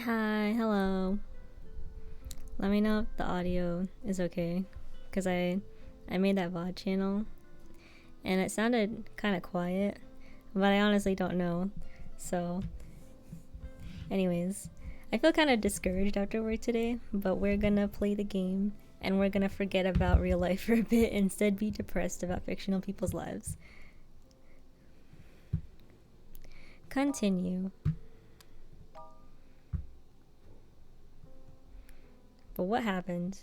Hi, hello. Let me know if the audio is okay, because I made that VOD channel, and it sounded kind of quiet, but I honestly don't know. So, anyways, I feel kind of discouraged after work today, but we're gonna play the game, and we're gonna forget about real life for a bit, and instead be depressed about fictional people's lives. Continue. But what happened?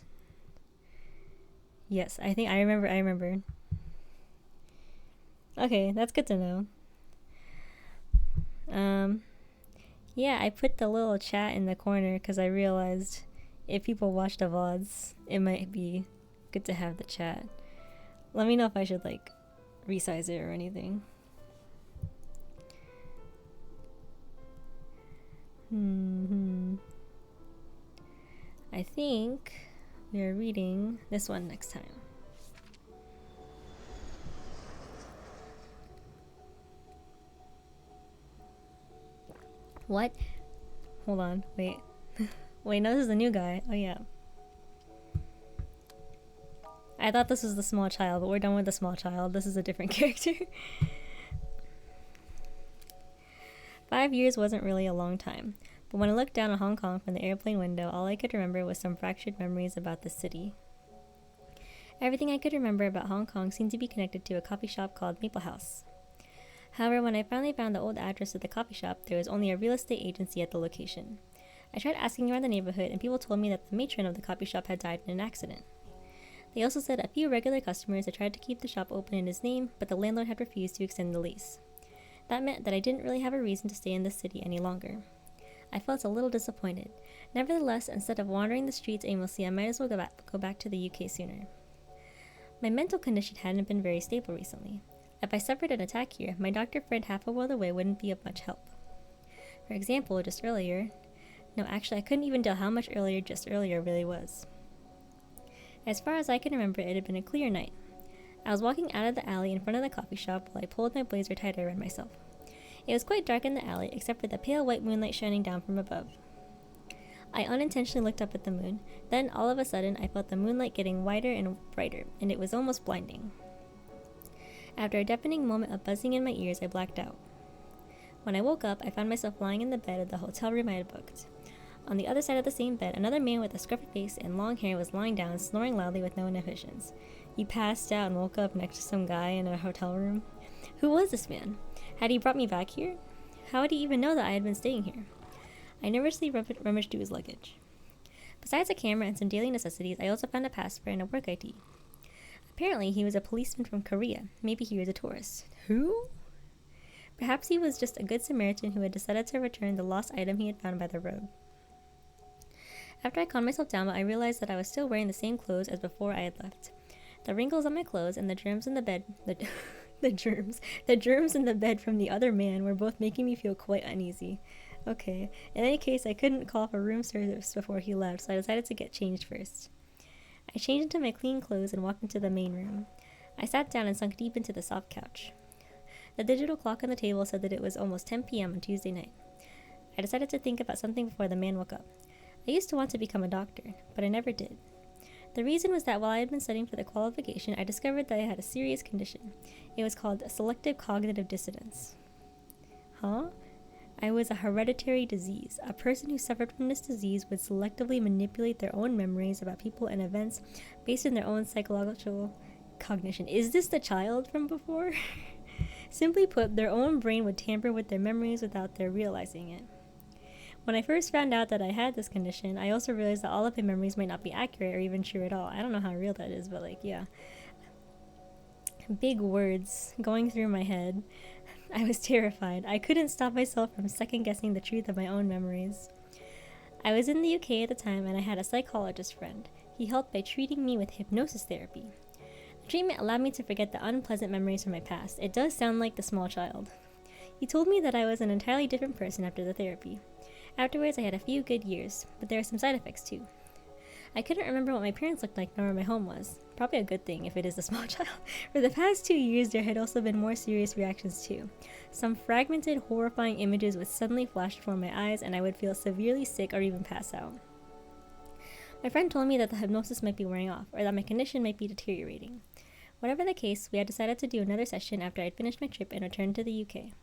Yes, I think I remember. Okay, that's good to know. Yeah, I put the little chat in the corner because I realized if people watch the VODs, it might be good to have the chat. Let me know if I should like resize it or anything. I think we are reading this one next time. What? Hold on, wait. Wait, no, this is the new guy. Oh yeah. I thought this was the small child, but we're done with the small child. This is a different character. 5 years wasn't really a long time, but when I looked down on Hong Kong from the airplane window, all I could remember was some fractured memories about the city. Everything I could remember about Hong Kong seemed to be connected to a coffee shop called Maple House. However, when I finally found the old address of the coffee shop, there was only a real estate agency at the location. I tried asking around the neighborhood, and people told me that the matron of the coffee shop had died in an accident. They also said a few regular customers had tried to keep the shop open in his name, but the landlord had refused to extend the lease. That meant that I didn't really have a reason to stay in this city any longer. I felt a little disappointed. Nevertheless, instead of wandering the streets aimlessly, I might as well go back to the UK sooner. My mental condition hadn't been very stable recently. If I suffered an attack here, my doctor friend half a world away wouldn't be of much help. For example, just earlier... No, actually, I couldn't even tell how much earlier just earlier really was. As far as I can remember, it had been a clear night. I was walking out of the alley in front of the coffee shop while I pulled my blazer tight around myself. It was quite dark in the alley, except for the pale white moonlight shining down from above. I unintentionally looked up at the moon. Then, all of a sudden, I felt the moonlight getting wider and brighter, and it was almost blinding. After a deafening moment of buzzing in my ears, I blacked out. When I woke up, I found myself lying in the bed of the hotel room I had booked. On the other side of the same bed, another man with a scruffy face and long hair was lying down, snoring loudly with no inhibitions. He passed out and woke up next to some guy in a hotel room. Who was this man? Had he brought me back here? How would he even know that I had been staying here? I nervously rummaged through his luggage. Besides a camera and some daily necessities, I also found a passport and a work ID. Apparently, he was a policeman from Korea. Maybe he was a tourist. Who? Perhaps he was just a good Samaritan who had decided to return the lost item he had found by the road. After I calmed myself down, I realized that I was still wearing the same clothes as before I had left. The wrinkles on my clothes and the germs in the bed, the germs in the bed from the other man were both making me feel quite uneasy. Okay, in any case, I couldn't call for room service before he left, so I decided to get changed first. I changed into my clean clothes and walked into the main room. I sat down and sunk deep into the soft couch. The digital clock on the table said that it was almost 10 p.m. on Tuesday night. I decided to think about something before the man woke up. I used to want to become a doctor, but I never did. The reason was that while I had been studying for the qualification, I discovered that I had a serious condition. It was called selective cognitive dissonance. Huh? I was a hereditary disease. A person who suffered from this disease would selectively manipulate their own memories about people and events based on their own psychological cognition. Is this the child from before? Simply put, their own brain would tamper with their memories without their realizing it. When I first found out that I had this condition, I also realized that all of my memories might not be accurate or even true at all. I don't know how real that is, but yeah. Big words going through my head. I was terrified. I couldn't stop myself from second-guessing the truth of my own memories. I was in the UK at the time, and I had a psychologist friend. He helped by treating me with hypnosis therapy. The treatment allowed me to forget the unpleasant memories from my past. It does sound like the small child. He told me that I was an entirely different person after the therapy. Afterwards, I had a few good years, but there are some side effects too. I couldn't remember what my parents looked like nor where my home was. Probably a good thing if it is a small child. For the past 2 years, there had also been more serious reactions too. Some fragmented, horrifying images would suddenly flash before my eyes, and I would feel severely sick or even pass out. My friend told me that the hypnosis might be wearing off, or that my condition might be deteriorating. Whatever the case, we had decided to do another session after I had finished my trip and returned to the UK.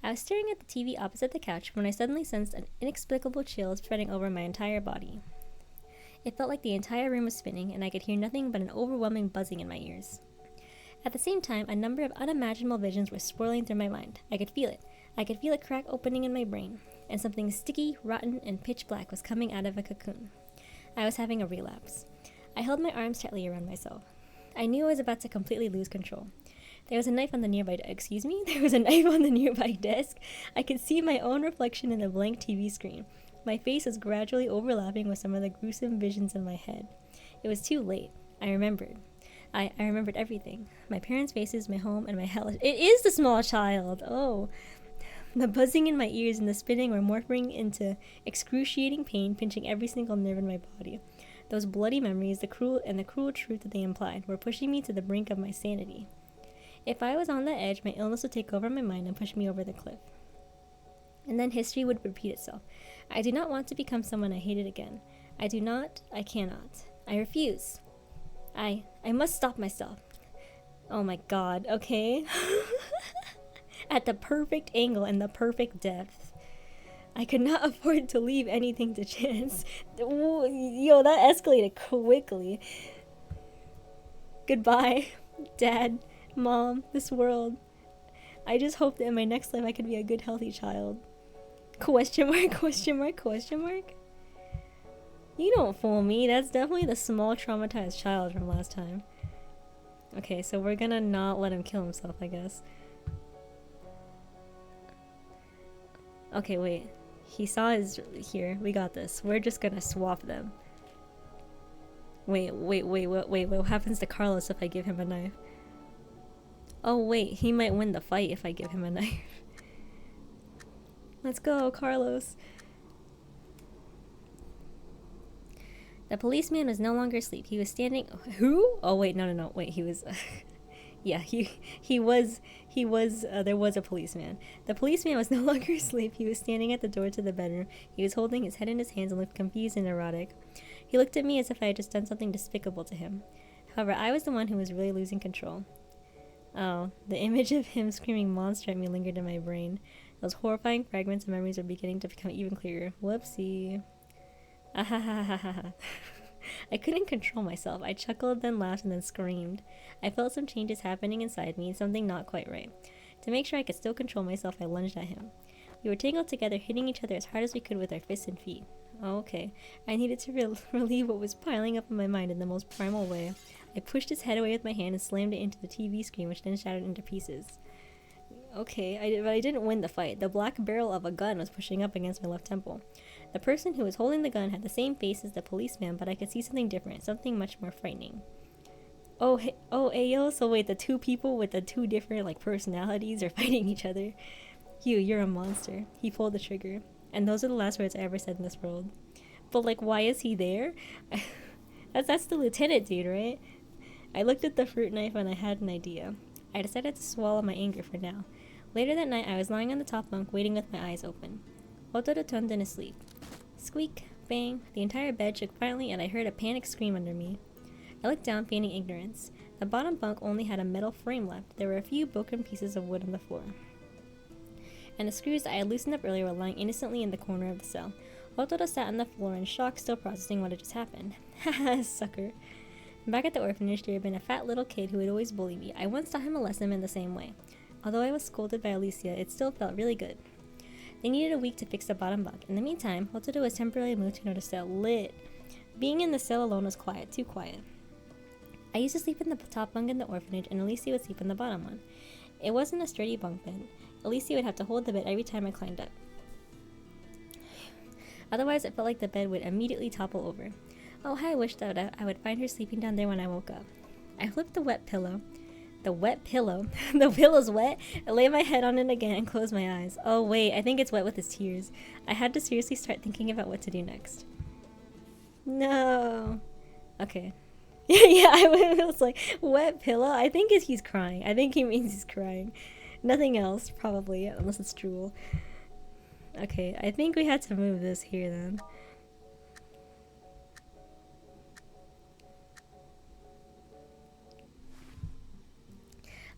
I was staring at the TV opposite the couch when I suddenly sensed an inexplicable chill spreading over my entire body. It felt like the entire room was spinning, and I could hear nothing but an overwhelming buzzing in my ears. At the same time, a number of unimaginable visions were swirling through my mind. I could feel it. I could feel a crack opening in my brain, and something sticky, rotten, and pitch black was coming out of a cocoon. I was having a relapse. I held my arms tightly around myself. I knew I was about to completely lose control. There was a knife on the nearby There was a knife on the nearby desk. I could see my own reflection in the blank TV screen. My face was gradually overlapping with some of the gruesome visions in my head. It was too late. I remembered. I remembered everything. My parents' faces, my home, and my hellish... It is the small child! Oh. The buzzing in my ears and the spinning were morphing into excruciating pain, pinching every single nerve in my body. Those bloody memories, the cruel truth that they implied, were pushing me to the brink of my sanity. If I was on that edge, my illness would take over my mind and push me over the cliff. And then history would repeat itself. I do not want to become someone I hated again. I cannot. I refuse. I must stop myself. Oh my god, okay? At the perfect angle and the perfect depth. I could not afford to leave anything to chance. Yo, that escalated quickly. Goodbye, Dad, Mom, this world. I just hope that in my next life I could be a good, healthy child. Question mark, question mark, question mark? You don't fool me. That's definitely the small traumatized child from last time. Okay, so we're gonna not let him kill himself, I guess. Okay, wait. He saw his... Here, we got this. We're just gonna swap them. Wait, what happens to Carlos if I give him a knife? Oh wait, he might win the fight if I give him a knife. Let's go, Carlos. The policeman was no longer asleep. He was standing... Who? Oh wait, no. Wait, he was... yeah, he was... there was a policeman. The policeman was no longer asleep. He was standing at the door to the bedroom. He was holding his head in his hands and looked confused and neurotic. He looked at me as if I had just done something despicable to him. However, I was the one who was really losing control. Oh, the image of him screaming monster at me lingered in my brain. Those horrifying fragments of memories were beginning to become even clearer. Whoopsie. Ahahahaha. I couldn't control myself. I chuckled, then laughed, and then screamed. I felt some changes happening inside me, something not quite right. To make sure I could still control myself, I lunged at him. We were tangled together, hitting each other as hard as we could with our fists and feet. Oh, okay. I needed to relieve what was piling up in my mind in the most primal way. I pushed his head away with my hand and slammed it into the TV screen, which then shattered into pieces. Okay, but I didn't win the fight. The black barrel of a gun was pushing up against my left temple. The person who was holding the gun had the same face as the policeman, but I could see something different, something much more frightening. Oh, ayo, so wait, the two people with the two different, personalities are fighting each other. You're a monster. He pulled the trigger. And those are the last words I ever said in this world. But, why is he there? That's the lieutenant dude, right? I looked at the fruit knife and I had an idea. I decided to swallow my anger for now. Later that night, I was lying on the top bunk, waiting with my eyes open. Otto turned in his sleep. Squeak, bang, the entire bed shook violently and I heard a panicked scream under me. I looked down, feigning ignorance. The bottom bunk only had a metal frame left. There were a few broken pieces of wood on the floor. And the screws that I had loosened up earlier were lying innocently in the corner of the cell. Otto sat on the floor in shock, still processing what had just happened. Haha, sucker. Back at the orphanage, there had been a fat little kid who would always bully me. I once taught him a lesson in the same way. Although I was scolded by Alicia, it still felt really good. They needed a week to fix the bottom bunk. In the meantime, Hototo was temporarily moved to another cell. Lit. Being in the cell alone was quiet, too quiet. I used to sleep in the top bunk in the orphanage, and Alicia would sleep in the bottom one. It wasn't a sturdy bunk bed. Alicia would have to hold the bed every time I climbed up. Otherwise, it felt like the bed would immediately topple over. Oh, how I wished that I would find her sleeping down there when I woke up. I flipped the wet pillow. The wet pillow? The pillow's wet? I lay my head on it again and closed my eyes. Oh wait, I think it's wet with his tears. I had to seriously start thinking about what to do next. No. Okay. Yeah, I was like, wet pillow? I think he's crying. I think he means he's crying. Nothing else, probably, unless it's drool. Okay, I think we had to move this here then.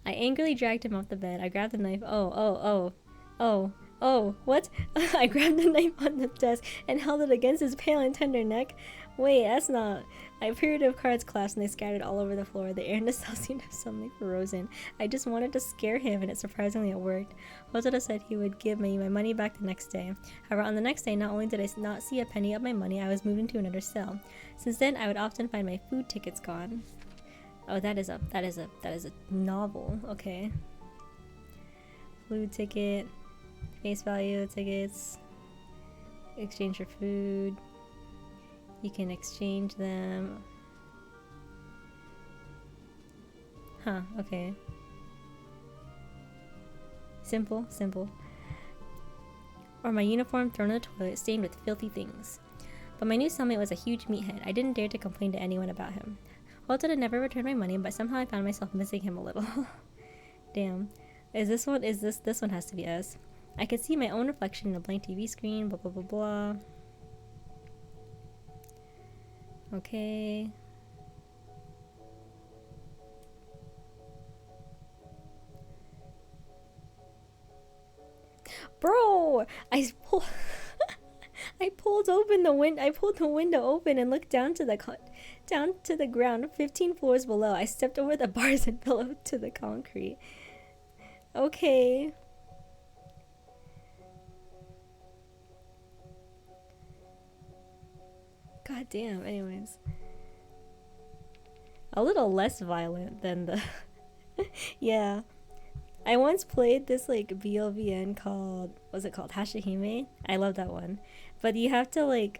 I angrily dragged him off the bed. I grabbed the knife. Oh, what? I grabbed the knife on the desk and held it against his pale and tender neck. Wait, that's not. I peered of cards clasped and they scattered all over the floor. The air in the cell seemed to have suddenly frozen. I just wanted to scare him, and surprisingly it worked. Hosoda said he would give me my money back the next day. However, on the next day, not only did I not see a penny of my money, I was moved into another cell. Since then, I would often find my food tickets gone. Oh, that is a novel. Okay. Food ticket, face value tickets, exchange for food. You can exchange them. Huh, okay. Simple. Or my uniform thrown in the toilet, stained with filthy things. But my new cellmate was a huge meathead. I didn't dare to complain to anyone about him. Holt had never returned my money, but somehow I found myself missing him a little. Damn. This one has to be S. I could see my own reflection in a blank TV screen, blah blah blah blah. Okay. Bro, I pulled the window open and looked down to the ground 15 floors below. I stepped over the bars and fell to the concrete. Okay. God damn, anyways. A little less violent than the... Yeah. I once played this like BLVN called... What's it called? Hashihime? I love that one. But you have to like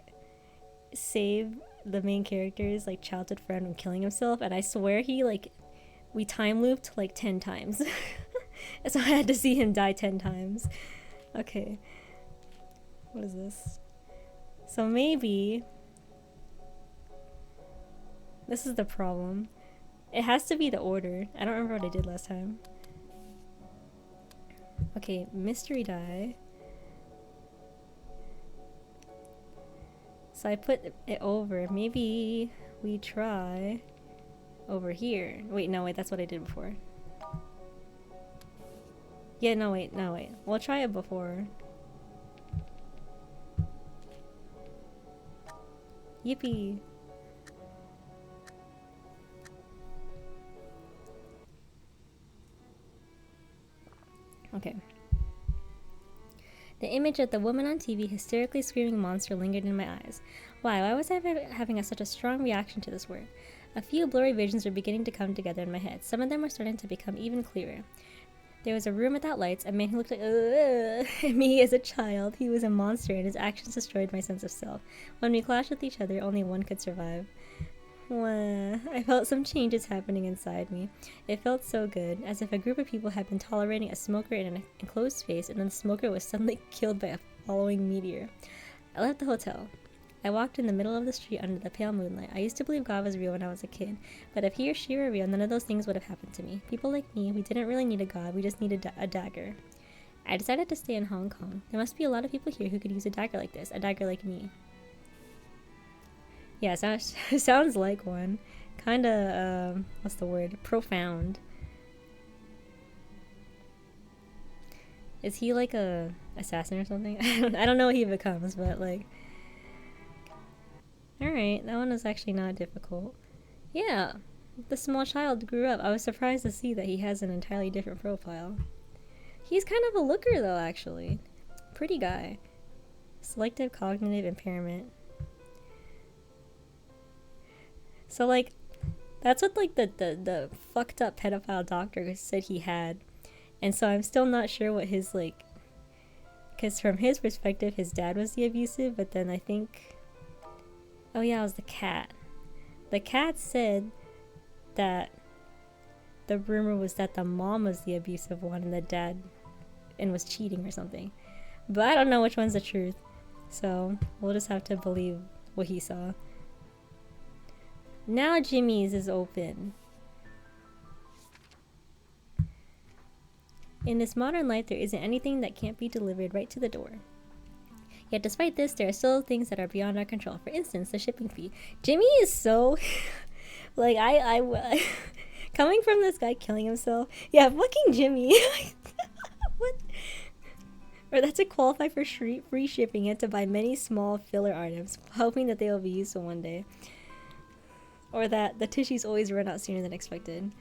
save the main character's like childhood friend from killing himself, and I swear we time looped like 10 times. So I had to see him die 10 times. Okay. What is this? So maybe... This is the problem. It has to be the order. I don't remember what I did last time. Okay, mystery die. So I put it over. Maybe we try over here. Wait, that's what I did before. Yeah, no, wait. We'll try it before. Yippee. Okay. The image of the woman on TV hysterically screaming monster lingered in my eyes. Why was I having such a strong reaction to this word? A few blurry visions were beginning to come together in my head. Some of them were starting to become even clearer. There was a room without lights, a man who looked like me as a child. He was a monster, and his actions destroyed my sense of self. When we clashed with each other, only one could survive. I felt some changes happening inside me. It felt so good, as if a group of people had been tolerating a smoker in an enclosed space, and then the smoker was suddenly killed by a following meteor. I left the hotel. I walked in the middle of the street under the pale moonlight. I used to believe God was real when I was a kid, but if he or she were real, none of those things would have happened to me. People like me, we didn't really need a God, we just needed a dagger. I decided to stay in Hong Kong. There must be a lot of people here who could use a dagger like this, a dagger like me. Yeah, sounds like one. Kinda, what's the word? Profound. Is he like a assassin or something? I don't know what he becomes, but like... Alright, that one was actually not difficult. Yeah, the small child grew up. I was surprised to see that he has an entirely different profile. He's kind of a looker though, actually. Pretty guy. Selective cognitive impairment. So like, that's what like the fucked up pedophile doctor said he had. And so I'm still not sure what his like, because from his perspective his dad was the abusive, but then I think, oh yeah, it was the cat. The cat said that the rumor was that the mom was the abusive one and the dad was cheating or something. But I don't know which one's the truth. So we'll just have to believe what he saw. Now Jimmy's is open. In this modern life, there isn't anything that can't be delivered right to the door. Yet despite this, there are still things that are beyond our control. For instance, the shipping fee. Jimmy is so... like, coming from this guy killing himself. Yeah, fucking Jimmy. What? Or that's to qualify for free shipping and to buy many small filler items, hoping that they will be useful one day. Or that the tissues always run out sooner than expected.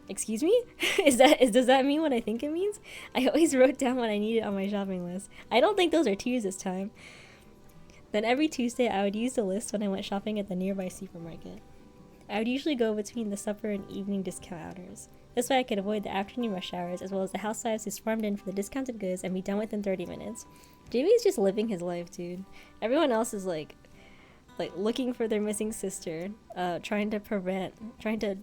Excuse me? Does that mean what I think it means? I always wrote down what I needed on my shopping list. I don't think those are twos this time. Then every Tuesday I would use the list when I went shopping at the nearby supermarket. I would usually go between the supper and evening discount hours. This way I could avoid the afternoon rush hours as well as the housewives who swarmed in for the discounted goods and be done within 30 minutes. Jimmy's just living his life, dude. Everyone else is like looking for their missing sister, trying to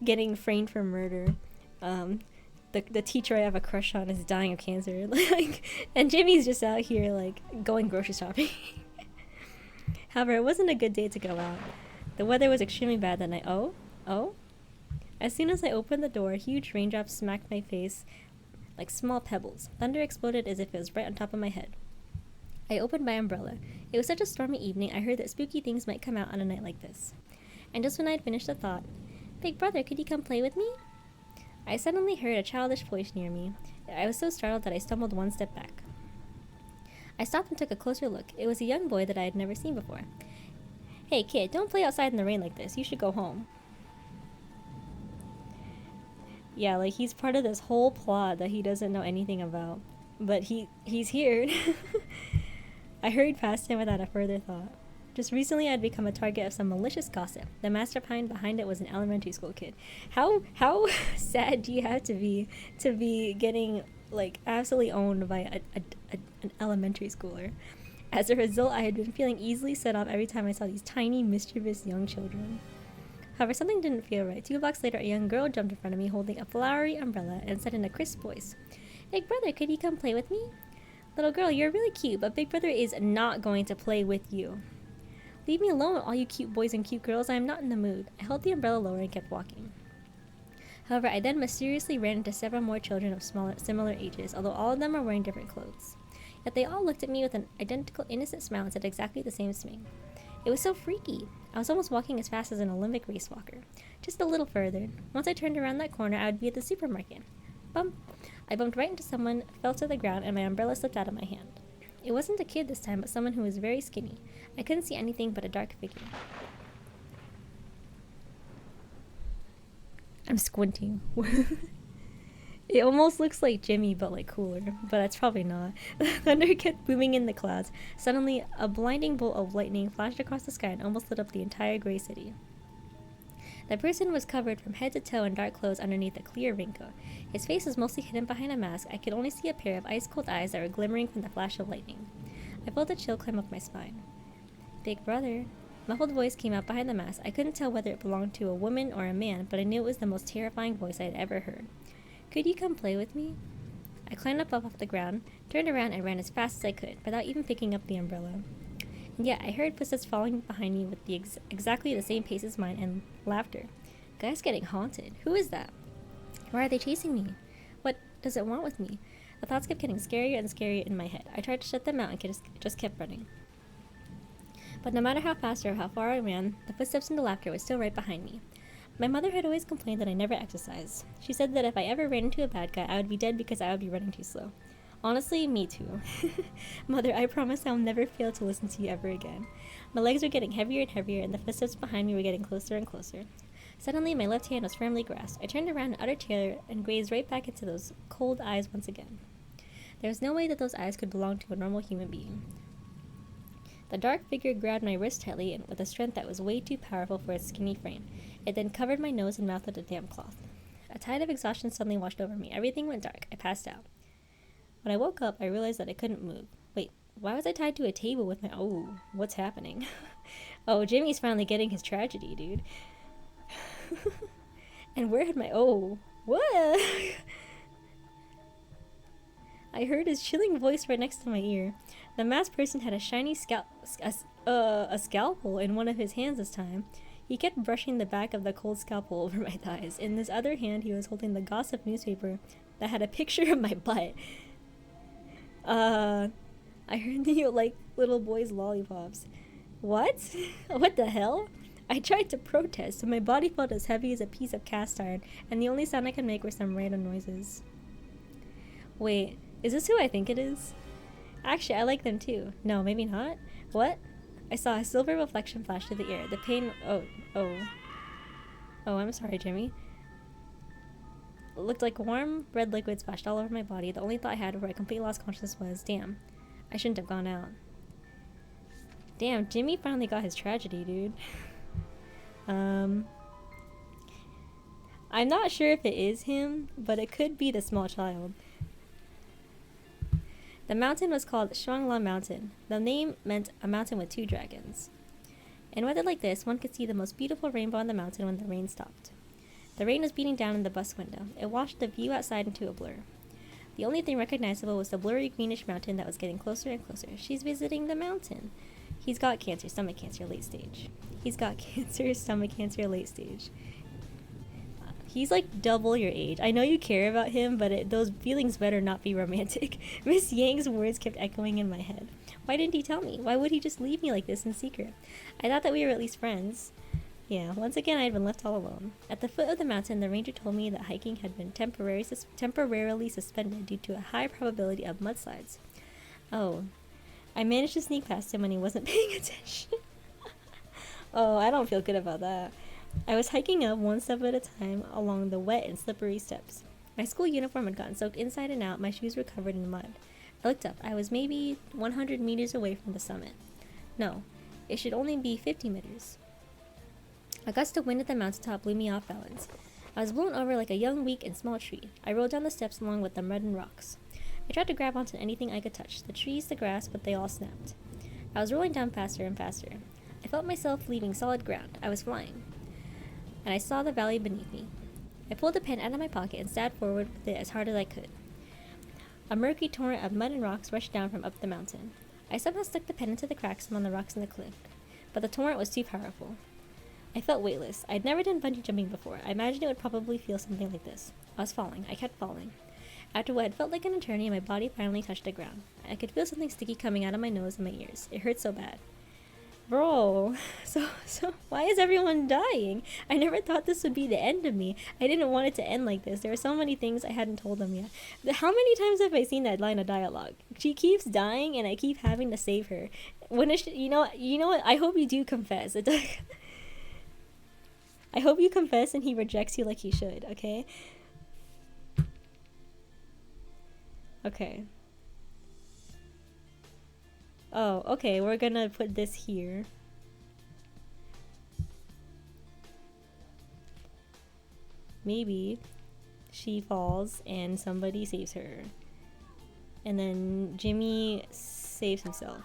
getting framed for murder. The teacher I have a crush on is dying of cancer. And Jimmy's just out here going grocery shopping. However, it wasn't a good day to go out. The weather was extremely bad that night. Oh? As soon as I opened the door, huge raindrops smacked my face like small pebbles. Thunder exploded as if it was right on top of my head. I opened my umbrella. It was such a stormy evening, I heard that spooky things might come out on a night like this. And just when I had finished the thought, "Big brother, could you come play with me?" I suddenly heard a childish voice near me. I was so startled that I stumbled one step back. I stopped and took a closer look. It was a young boy that I had never seen before. "Hey kid, don't play outside in the rain like this. You should go home." Yeah, he's part of this whole plot that he doesn't know anything about. But he's here. I hurried past him without a further thought. Just recently I'd become a target of some malicious gossip. The mastermind behind it was an elementary school kid. How sad do you have to be getting absolutely owned by an elementary schooler? As a result, I had been feeling easily set off every time I saw these tiny, mischievous young children. However, something didn't feel right. 2 blocks later, a young girl jumped in front of me holding a flowery umbrella and said in a crisp voice, "Big brother, could you come play with me?" "Little girl, you're really cute, but Big brother is not going to play with you." "Leave me alone, all you cute boys and cute girls. I am not in the mood." I held the umbrella lower and kept walking. However, I then mysteriously ran into several more children of similar ages, although all of them were wearing different clothes. Yet they all looked at me with an identical innocent smile and said exactly the same thing. It was so freaky. I was almost walking as fast as an Olympic race walker. Just a little further. Once I turned around that corner, I would be at the supermarket. Bump! I bumped right into someone, fell to the ground, and my umbrella slipped out of my hand. It wasn't a kid this time, but someone who was very skinny. I couldn't see anything but a dark figure. I'm squinting. It almost looks like Jimmy, but cooler. But that's probably not. The thunder kept booming in the clouds. Suddenly, a blinding bolt of lightning flashed across the sky and almost lit up the entire gray city. The person was covered from head to toe in dark clothes underneath a clear raincoat. His face was mostly hidden behind a mask. I could only see a pair of ice-cold eyes that were glimmering from the flash of lightning. I felt a chill climb up my spine. "Big brother." Muffled voice came out behind the mask. I couldn't tell whether it belonged to a woman or a man, but I knew it was the most terrifying voice I had ever heard. "Could you come play with me?" I climbed up off the ground, turned around, and ran as fast as I could, without even picking up the umbrella. And yet, I heard footsteps following behind me with exactly the same pace as mine, and laughter. Guy's getting haunted. Who is that? Why are they chasing me? What does it want with me? The thoughts kept getting scarier and scarier in my head. I tried to shut them out and just kept running. But no matter how fast or how far I ran, the footsteps and the laughter was still right behind me. My mother had always complained that I never exercised. She said that if I ever ran into a bad guy, I would be dead because I would be running too slow. Honestly, me too. Mother, I promise I'll never fail to listen to you ever again. My legs were getting heavier and heavier, and the footsteps behind me were getting closer and closer. Suddenly, my left hand was firmly grasped. I turned around in utter terror and gazed right back into those cold eyes once again. There was no way that those eyes could belong to a normal human being. The dark figure grabbed my wrist tightly and with a strength that was way too powerful for its skinny frame. It then covered my nose and mouth with a damp cloth. A tide of exhaustion suddenly washed over me. Everything went dark. I passed out. When I woke up, I realized that I couldn't move. Wait, why was I tied to a table with my... Oh, what's happening? Oh, Jimmy's finally getting his tragedy, dude. And where had my... Oh, what? I heard his chilling voice right next to my ear. The masked person had a shiny scalpel in one of his hands this time. He kept brushing the back of the cold scalpel over my thighs. In his other hand, he was holding the gossip newspaper that had a picture of my butt. I heard you like little boys' lollipops. What? What the hell? I tried to protest, but my body felt as heavy as a piece of cast iron, and the only sound I could make were some random noises. Wait, is this who I think it is? Actually, I like them too. No, maybe not. What? I saw a silver reflection flash through the air. The pain... Oh, I'm sorry, Jimmy. It looked like warm red liquid splashed all over my body. The only thought I had before I completely lost consciousness was, damn, I shouldn't have gone out. Damn, Jimmy finally got his tragedy, dude. I'm not sure if it is him, but it could be the small child. The mountain was called Shuangla Mountain. The name meant a mountain with 2 dragons. In weather like this, one could see the most beautiful rainbow on the mountain when the rain stopped. The rain was beating down in the bus window. It washed the view outside into a blur. The only thing recognizable was the blurry greenish mountain that was getting closer and closer. She's visiting the mountain. He's got cancer, stomach cancer, late stage. He's got cancer, stomach cancer, late stage. He's like double your age. I know you care about him, but those feelings better not be romantic. Miss Yang's words kept echoing in my head. Why didn't he tell me? Why would he just leave me like this in secret? I thought that we were at least friends. Yeah, once again I had been left all alone. At the foot of the mountain, the ranger told me that hiking had been temporarily suspended due to a high probability of mudslides. Oh, I managed to sneak past him when he wasn't paying attention. Oh, I don't feel good about that. I was hiking up one step at a time along the wet and slippery steps. My school uniform had gotten soaked inside and out. My shoes were covered in mud. I looked up. I was maybe 100 meters away from the summit. No, it should only be 50 meters. A gust of wind at the mountaintop blew me off balance. I was blown over like a young, weak, and small tree. I rolled down the steps along with the mud and rocks. I tried to grab onto anything I could touch, the trees, the grass, but they all snapped. I was rolling down faster and faster. I felt myself leaving solid ground. I was flying. And I saw the valley beneath me. I pulled the pen out of my pocket and stabbed forward with it as hard as I could. A murky torrent of mud and rocks rushed down from up the mountain. I somehow stuck the pen into the cracks among the rocks in the cliff, but the torrent was too powerful. I felt weightless. I'd never done bungee jumping before. I imagined it would probably feel something like this. I was falling. I kept falling. After what had felt like an eternity, my body finally touched the ground. I could feel something sticky coming out of my nose and my ears. It hurt so bad. Bro, so why is everyone dying? I never thought this would be the end of me. I didn't want it to end like this. There were so many things I hadn't told them yet. How many times have I seen that line of dialogue? She keeps dying and I keep having to save her. When is she, you know what? I hope you do confess. I hope you confess and he rejects you like he should, okay? Okay. Oh, okay, we're gonna put this here. Maybe she falls and somebody saves her. And then Jimmy saves himself.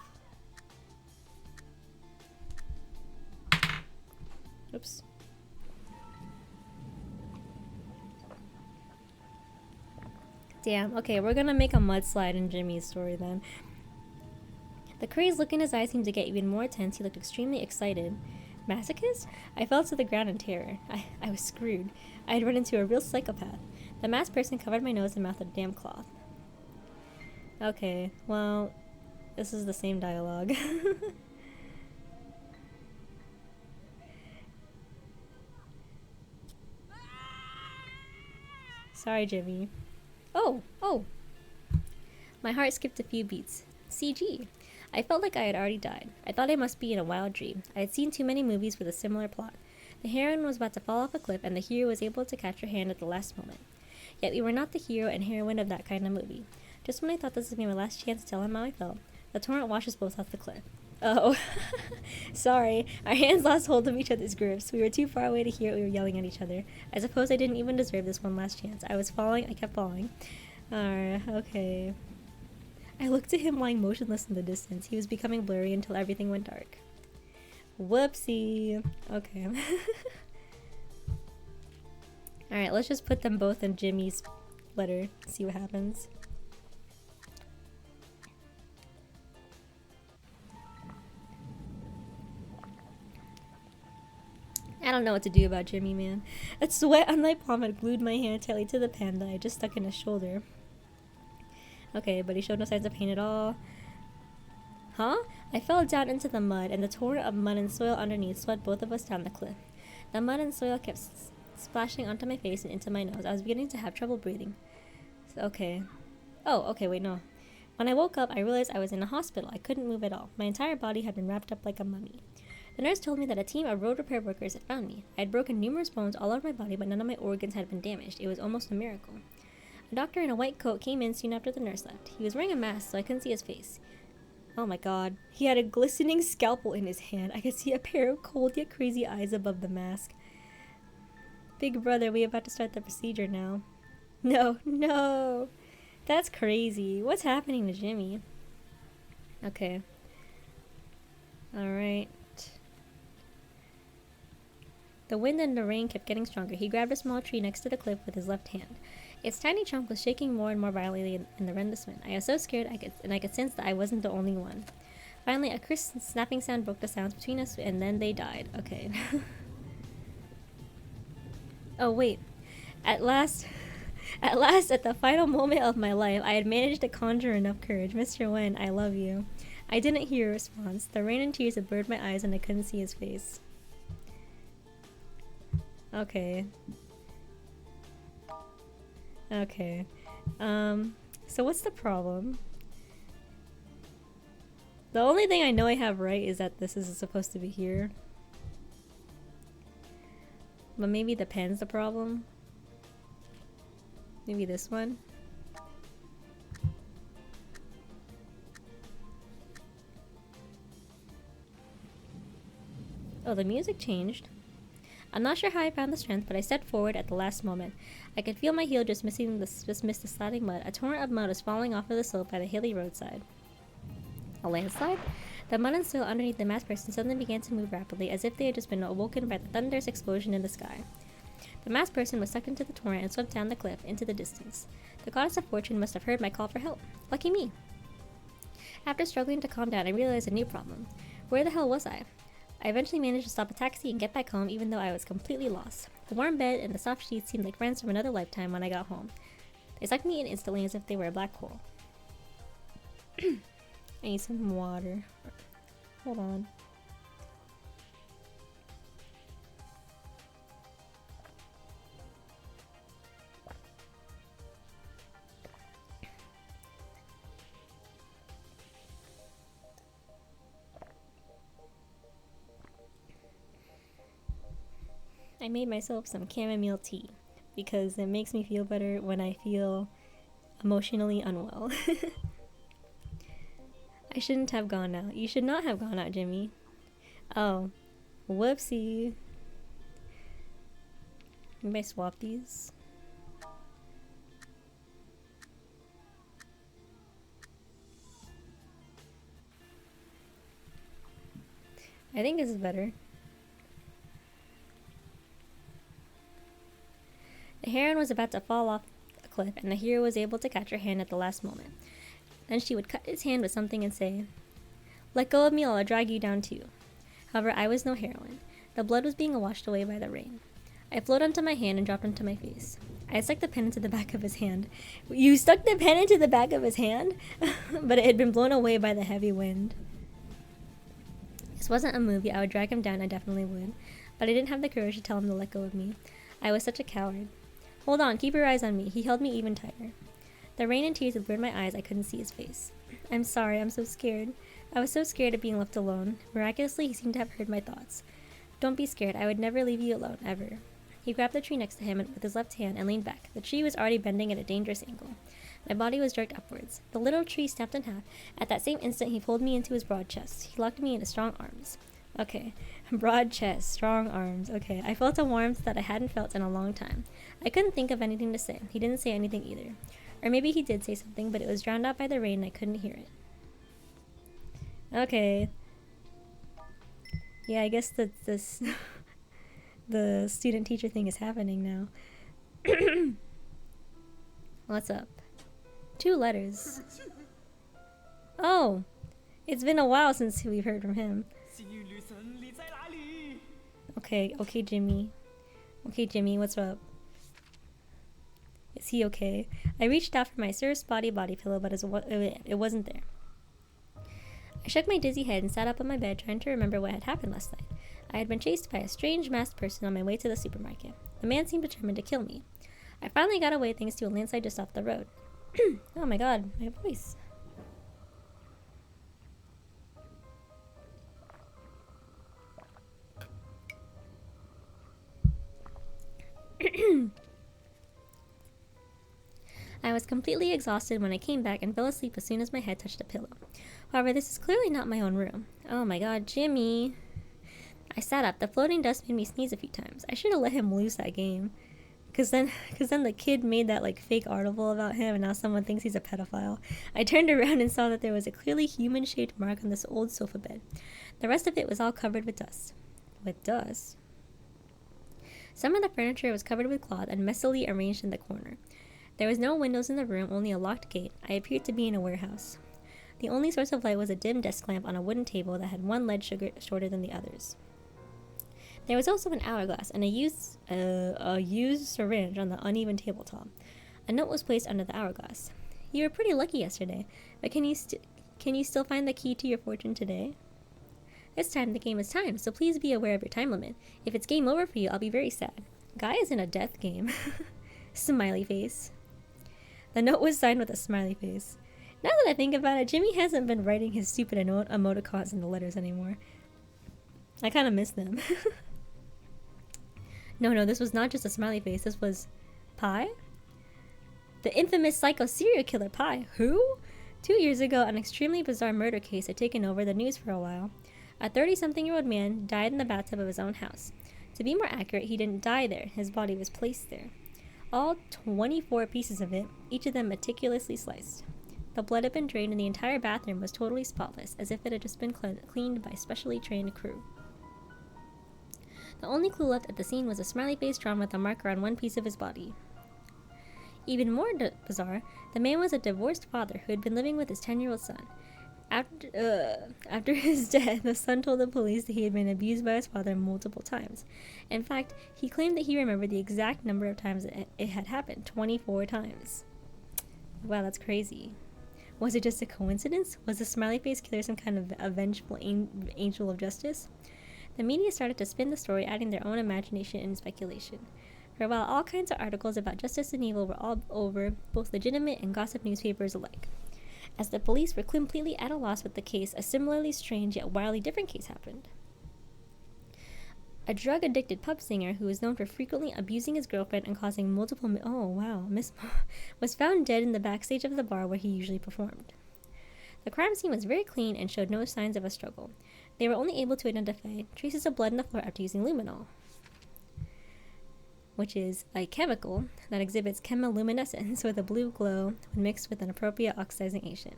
Oops. Damn, okay, we're gonna make a mudslide in Jimmy's story then. The crazed look in his eyes seemed to get even more tense. He looked extremely excited. Masochist? I fell to the ground in terror. I was screwed. I had run into a real psychopath. The masked person covered my nose and mouth with a damn cloth. Okay, well, this is the same dialogue. Sorry, Jimmy. Oh! My heart skipped a few beats. CG. I felt like I had already died. I thought I must be in a wild dream. I had seen too many movies with a similar plot. The heroine was about to fall off a cliff and the hero was able to catch her hand at the last moment. Yet we were not the hero and heroine of that kind of movie. Just when I thought this would be my last chance to tell him how I felt, the torrent washes both off the cliff. Oh. Sorry. Our hands lost hold of each other's grips. We were too far away to hear what we were yelling at each other. I suppose I didn't even deserve this one last chance. I was falling. I kept falling. Okay. I looked at him lying motionless in the distance. He was becoming blurry until everything went dark. Whoopsie. Okay. Alright, let's just put them both in Jimmy's letter. See what happens. I don't know what to do about Jimmy, man. A sweat on my palm had glued my hand tightly to the pen that I just stuck in his shoulder. Okay, but he showed no signs of pain at all. Huh? I fell down into the mud, and the torrent of mud and soil underneath swept both of us down the cliff. The mud and soil kept splashing onto my face and into my nose. I was beginning to have trouble breathing. Okay. Oh, okay, wait, no. When I woke up, I realized I was in a hospital. I couldn't move at all. My entire body had been wrapped up like a mummy. The nurse told me that a team of road repair workers had found me. I had broken numerous bones all over my body, but none of my organs had been damaged. It was almost a miracle. A doctor in a white coat came in soon after the nurse left. He was wearing a mask, so I couldn't see his face. Oh my god. He had a glistening scalpel in his hand. I could see a pair of cold yet crazy eyes above the mask. Big brother, we about to start the procedure now. No, no. That's crazy. What's happening to Jimmy? Okay. Alright. The wind and the rain kept getting stronger. He grabbed a small tree next to the cliff with his left hand. Its tiny trunk was shaking more and more violently in the horrendous wind. I was so scared I could sense that I wasn't the only one. Finally, a crisp snapping sound broke the sounds between us, and then they died. Okay. Oh, wait. At last, at the final moment of my life, I had managed to conjure enough courage. Mr. Wen, I love you. I didn't hear a response. The rain and tears had blurred my eyes and I couldn't see his face. Okay. Okay. So what's the problem? The only thing I know I have right is that this is supposed to be here. But maybe the pen's the problem? Maybe this one? Oh, the music changed. I'm not sure how I found the strength, but I stepped forward at the last moment. I could feel my heel just miss the sliding mud. A torrent of mud was falling off of the slope by the hilly roadside. A landslide? The mud and soil underneath the masked person suddenly began to move rapidly, as if they had just been awoken by the thunderous explosion in the sky. The masked person was sucked into the torrent and swept down the cliff into the distance. The goddess of fortune must have heard my call for help. Lucky me. After struggling to calm down, I realized a new problem. Where the hell was I? I eventually managed to stop a taxi and get back home, even though I was completely lost. The warm bed and the soft sheets seemed like friends from another lifetime when I got home. They sucked me in instantly as if they were a black hole. I need some water. Hold on. I made myself some chamomile tea because it makes me feel better when I feel emotionally unwell. I shouldn't have gone out. You should not have gone out, Jimmy. Oh, whoopsie. Maybe I swap these? I think this is better. The heron was about to fall off a cliff, and the hero was able to catch her hand at the last moment. Then she would cut his hand with something and say, "Let go of me or I'll drag you down too." However, I was no heroine. The blood was being washed away by the rain. I floated onto my hand and dropped onto my face. I stuck the pen into the back of his hand. You stuck the pen into the back of his hand? But it had been blown away by the heavy wind. This wasn't a movie. I would drag him down, I definitely would. But I didn't have the courage to tell him to let go of me. I was such a coward. Hold on, keep your eyes on me. He held me even tighter. The rain and tears had blurred my eyes. I couldn't see his face. I'm sorry, I'm so scared. I was so scared of being left alone. Miraculously, he seemed to have heard my thoughts. Don't be scared. I would never leave you alone, ever. He grabbed the tree next to him with his left hand and leaned back. The tree was already bending at a dangerous angle. My body was jerked upwards. The little tree snapped in half. At that same instant, he pulled me into his broad chest. He locked me in his strong arms. Okay. Broad chest, strong arms. Okay. I felt a warmth that I hadn't felt in a long time. I couldn't think of anything to say. He didn't say anything either. Or maybe he did say something, but it was drowned out by the rain and I couldn't hear it. Okay. Yeah, I guess that this the student-teacher thing is happening now. What's up? 2 letters. Oh! It's been a while since we've heard from him. Okay, Jimmy. Okay, Jimmy, what's up? Is he okay? I reached out for my Sir Spotty body pillow, but it wasn't there. I shook my dizzy head and sat up on my bed, trying to remember what had happened last night. I had been chased by a strange masked person on my way to the supermarket. The man seemed determined to kill me. I finally got away thanks to a landslide just off the road. Oh my god, my voice. I was completely exhausted when I came back and fell asleep as soon as my head touched a pillow. However, this is clearly not my own room. Oh my god, Jimmy. I sat up. The floating dust made me sneeze a few times. I should have let him lose that game. Cause then the kid made that like fake article about him and now someone thinks he's a pedophile. I turned around and saw that there was a clearly human-shaped mark on this old sofa bed. The rest of it was all covered with dust. With dust? Some of the furniture was covered with cloth and messily arranged in the corner. There was no windows in the room, only a locked gate. I appeared to be in a warehouse. The only source of light was a dim desk lamp on a wooden table that had one leg shorter than the others. There was also an hourglass and a used syringe on the uneven tabletop. A note was placed under the hourglass. You were pretty lucky yesterday, but can you still find the key to your fortune today? This time the game is timed, so please be aware of your time limit. If it's game over for you, I'll be very sad. Guy is in a death game. Smiley face. The note was signed with a smiley face. Now that I think about it, Jimmy hasn't been writing his stupid emoticons in the letters anymore. I kind of miss them. No, this was not just a smiley face. This was Pi? The infamous psycho serial killer Pi. Who? 2 years ago, an extremely bizarre murder case had taken over the news for a while. A 30-something-year-old man died in the bathtub of his own house. To be more accurate, he didn't die there. His body was placed there. All 24 pieces of it, each of them meticulously sliced. The blood had been drained and the entire bathroom was totally spotless, as if it had just been cleaned by specially trained crew. The only clue left at the scene was a smiley face drawn with a marker on one piece of his body. Even more bizarre, the man was a divorced father who had been living with his 10-year-old son. After his death, the son told the police that he had been abused by his father multiple times. In fact, he claimed that he remembered the exact number of times it had happened, 24 times. Wow, that's crazy. Was it just a coincidence? Was the smiley face killer some kind of a vengeful angel of justice? The media started to spin the story, adding their own imagination and speculation. For a while, all kinds of articles about justice and evil were all over both legitimate and gossip newspapers alike. As the police were completely at a loss with the case, a similarly strange yet wildly different case happened. A drug-addicted pub singer who was known for frequently abusing his girlfriend and causing multiple was found dead in the backstage of the bar where he usually performed. The crime scene was very clean and showed no signs of a struggle. They were only able to identify traces of blood on the floor after using luminol, which is a chemical that exhibits chemiluminescence with a blue glow when mixed with an appropriate oxidizing agent.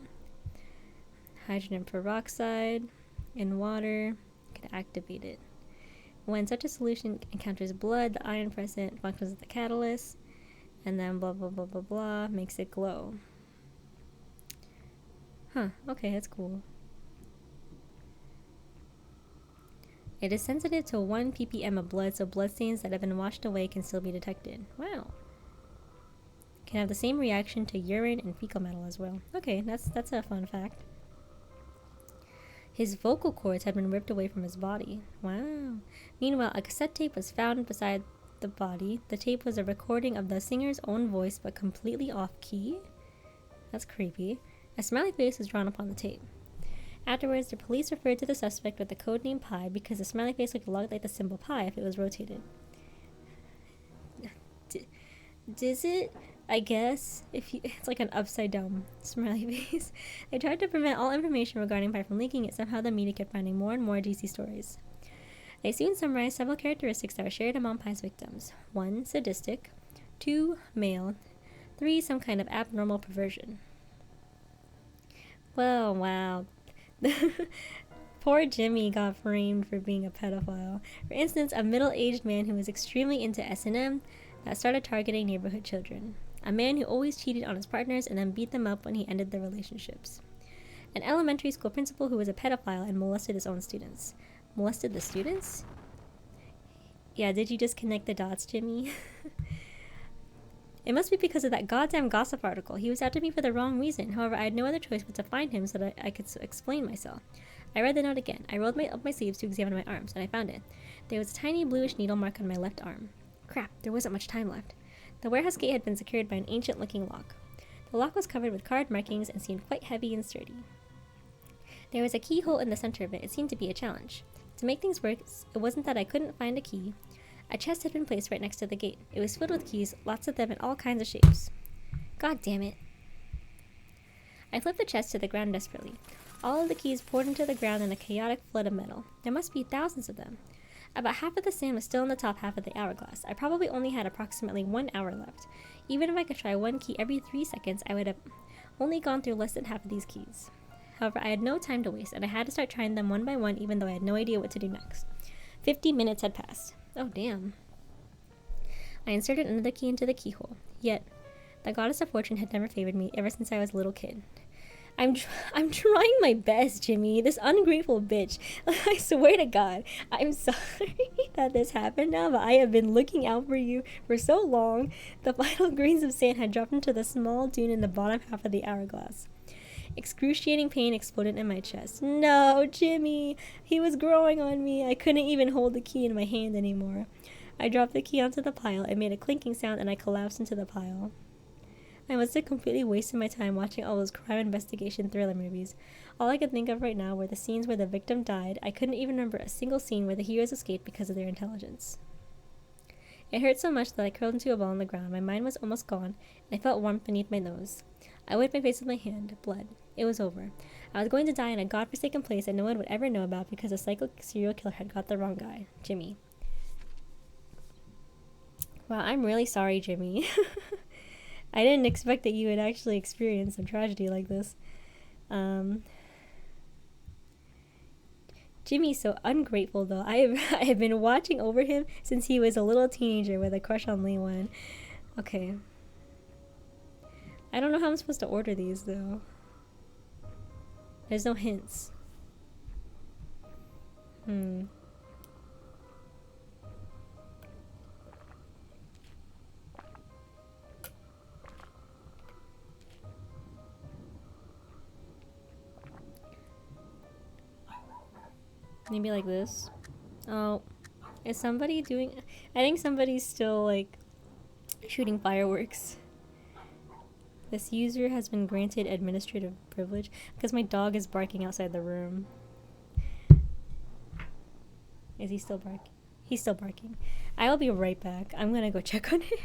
Hydrogen peroxide in water can activate it. When such a solution encounters blood, the iron present functions as the catalyst, and then blah blah blah blah blah makes it glow. Huh, okay, that's cool. It is sensitive to 1 ppm of blood, so bloodstains that have been washed away can still be detected. Wow. Can have the same reaction to urine and fecal matter as well. Okay, that's a fun fact. His vocal cords had been ripped away from his body. Wow. Meanwhile, a cassette tape was found beside the body. The tape was a recording of the singer's own voice, but completely off-key. That's creepy. A smiley face was drawn upon the tape. Afterwards, the police referred to the suspect with the codename Pi because the smiley face looked a lot like the symbol pi if it was rotated. Does it? I guess. It's like an upside down smiley face. They tried to prevent all information regarding Pi from leaking, yet somehow the media kept finding more and more juicy stories. They soon summarized several characteristics that were shared among Pi's victims. 1. Sadistic. 2. Male. 3. Some kind of abnormal perversion. Well, wow. Poor Jimmy got framed for being a pedophile. For instance, a middle-aged man who was extremely into S&M that started targeting neighborhood children. A man who always cheated on his partners and then beat them up when he ended their relationships. An elementary school principal who was a pedophile and molested his own students. Molested the students? Yeah, did you just connect the dots, Jimmy? It must be because of that goddamn gossip article. He was after me for the wrong reason. However, I had no other choice but to find him so that I could explain myself. I read the note again. I rolled up my sleeves to examine my arms, and I found it. There was a tiny bluish needle mark on my left arm. Crap, there wasn't much time left. The warehouse gate had been secured by an ancient-looking lock. The lock was covered with card markings and seemed quite heavy and sturdy. There was a keyhole in the center of it. It seemed to be a challenge. To make things work, it wasn't that I couldn't find a key. A chest had been placed right next to the gate. It was filled with keys, lots of them in all kinds of shapes. God damn it. I flipped the chest to the ground desperately. All of the keys poured into the ground in a chaotic flood of metal. There must be thousands of them. About half of the sand was still in the top half of the hourglass. I probably only had approximately 1 hour left. Even if I could try one key every 3 seconds, I would have only gone through less than half of these keys. However, I had no time to waste, and I had to start trying them one by one, even though I had no idea what to do next. 50 minutes had passed. Oh, damn. I inserted another key into the keyhole. Yet, the goddess of fortune had never favored me ever since I was a little kid. I'm trying my best, Jimmy. This ungrateful bitch. I swear to God, I'm sorry that this happened now, but I have been looking out for you for so long. The final grains of sand had dropped into the small dune in the bottom half of the hourglass. Excruciating pain exploded in my chest. No, Jimmy! He was growing on me. I couldn't even hold the key in my hand anymore. I dropped the key onto the pile. It made a clinking sound, and I collapsed into the pile. I must have completely wasted my time watching all those crime investigation thriller movies. All I could think of right now were the scenes where the victim died. I couldn't even remember a single scene where the heroes escaped because of their intelligence. It hurt so much that I curled into a ball on the ground. My mind was almost gone, and I felt warmth beneath my nose. I wiped my face with my hand. Blood. It was over. I was going to die in a godforsaken place that no one would ever know about because a psycho serial killer had got the wrong guy. Jimmy. Wow, I'm really sorry, Jimmy. I didn't expect that you would actually experience a tragedy like this. Jimmy's so ungrateful, though. I have been watching over him since he was a little teenager with a crush on Lee Wan. Okay. I don't know how I'm supposed to order these, though. There's no hints. Maybe like this. Oh, is somebody doing... I think somebody's still, like, shooting fireworks. This user has been granted administrative privilege because my dog is barking outside the room. Is he still barking? He's still barking. I will be right back. I'm gonna go check on him.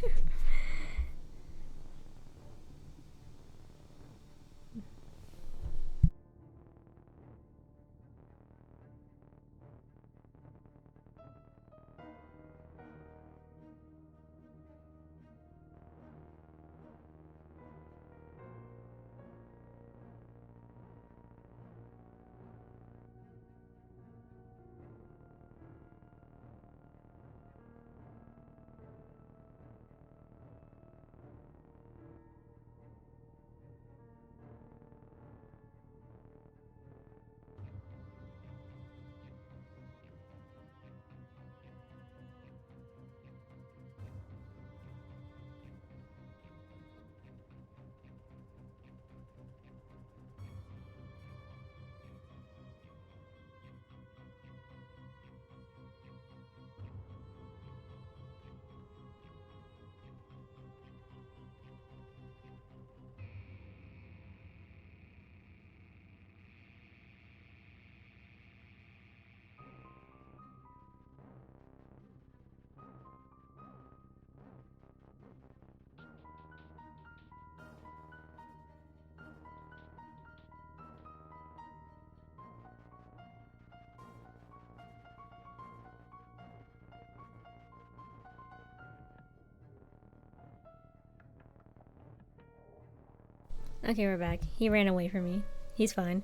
Okay, we're back. He ran away from me. He's fine.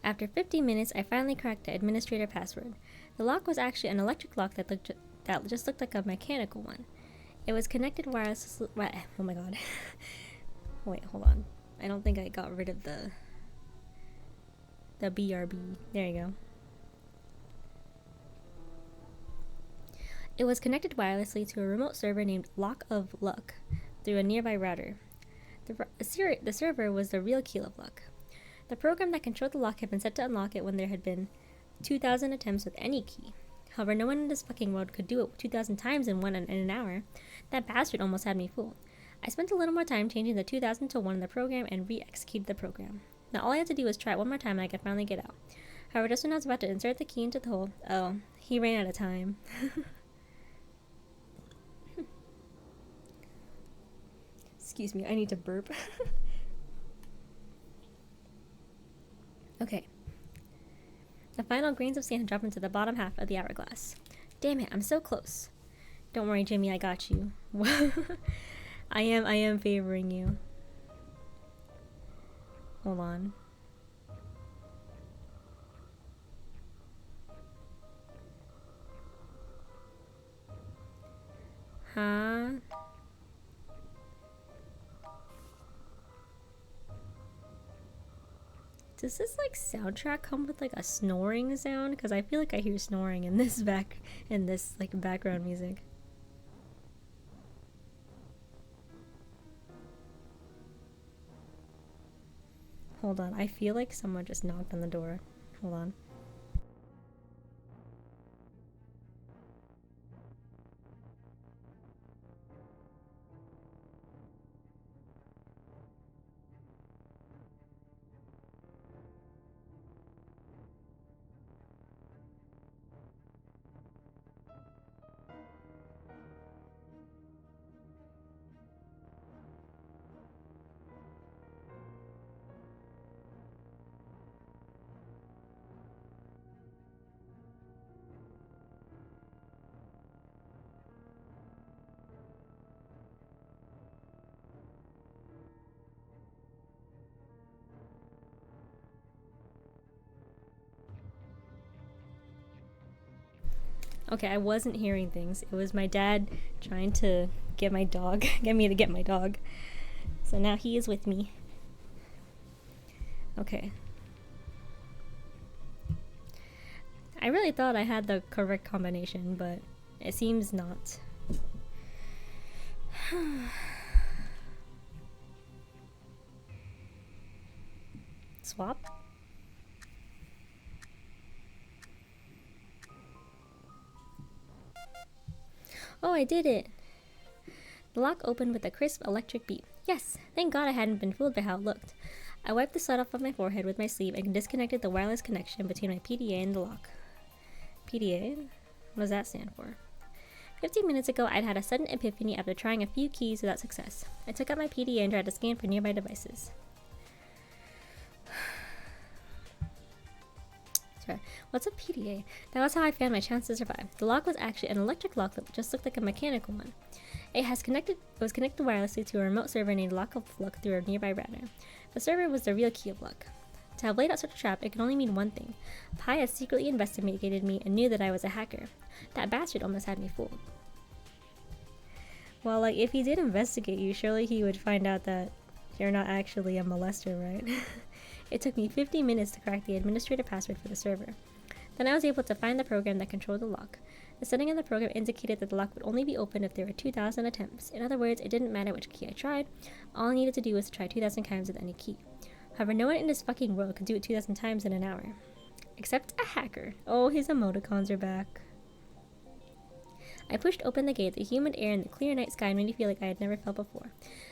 After 50 minutes, I finally cracked the administrator password. The lock was actually an electric lock that just looked like a mechanical one. It was connected wirelessly. Oh my god. Wait, hold on. I don't think I got rid of the BRB. There you go. It was connected wirelessly to a remote server named Lock of Luck through a nearby router. The server was the real Key of Luck. The program that controlled the lock had been set to unlock it when there had been 2,000 attempts with any key. However, no one in this fucking world could do it 2,000 times in an hour. That bastard almost had me fooled. I spent a little more time changing the 2,000 to 1 in the program and re-executed the program. Now all I had to do was try it one more time and I could finally get out. However, just when I was about to insert the key into the hole, oh, he ran out of time. Excuse me, I need to burp. Okay. The final grains of sand drop into the bottom half of the hourglass. Damn it, I'm so close. Don't worry, Jimmy, I got you. I am favoring you. Hold on. Huh? Does this like soundtrack come with like a snoring sound? Because I feel like I hear snoring in this like background music. Hold on, I feel like someone just knocked on the door. Hold on. Okay, I wasn't hearing things. It was my dad trying to get me to get my dog. So now he is with me. Okay. I really thought I had the correct combination, but it seems not. Swap? Oh, I did it! The lock opened with a crisp electric beep. Yes! Thank God I hadn't been fooled by how it looked. I wiped the sweat off of my forehead with my sleeve and disconnected the wireless connection between my PDA and the lock. PDA? What does that stand for? 15 minutes ago, I'd had a sudden epiphany after trying a few keys without success. I took out my PDA and tried to scan for nearby devices. Sorry. What's a PDA? That was how I found my chance to survive. The lock was actually an electric lock that just looked like a mechanical one. It was connected wirelessly to a remote server named Lock of Luck through a nearby router. The server was the real Key of Luck. To have laid out such a trap, it could only mean one thing. Pi had secretly investigated me and knew that I was a hacker. That bastard almost had me fooled. Well, like, if he did investigate you, surely he would find out that you're not actually a molester, right? It took me 50 minutes to crack the administrator password for the server. Then I was able to find the program that controlled the lock. The setting of the program indicated that the lock would only be opened if there were 2,000 attempts. In other words, it didn't matter which key I tried. All I needed to do was to try 2,000 times with any key. However, no one in this fucking world could do it 2,000 times in an hour. Except a hacker. Oh, his emoticons are back. I pushed open the gate. The humid air and the clear night sky made me feel like I had never felt before.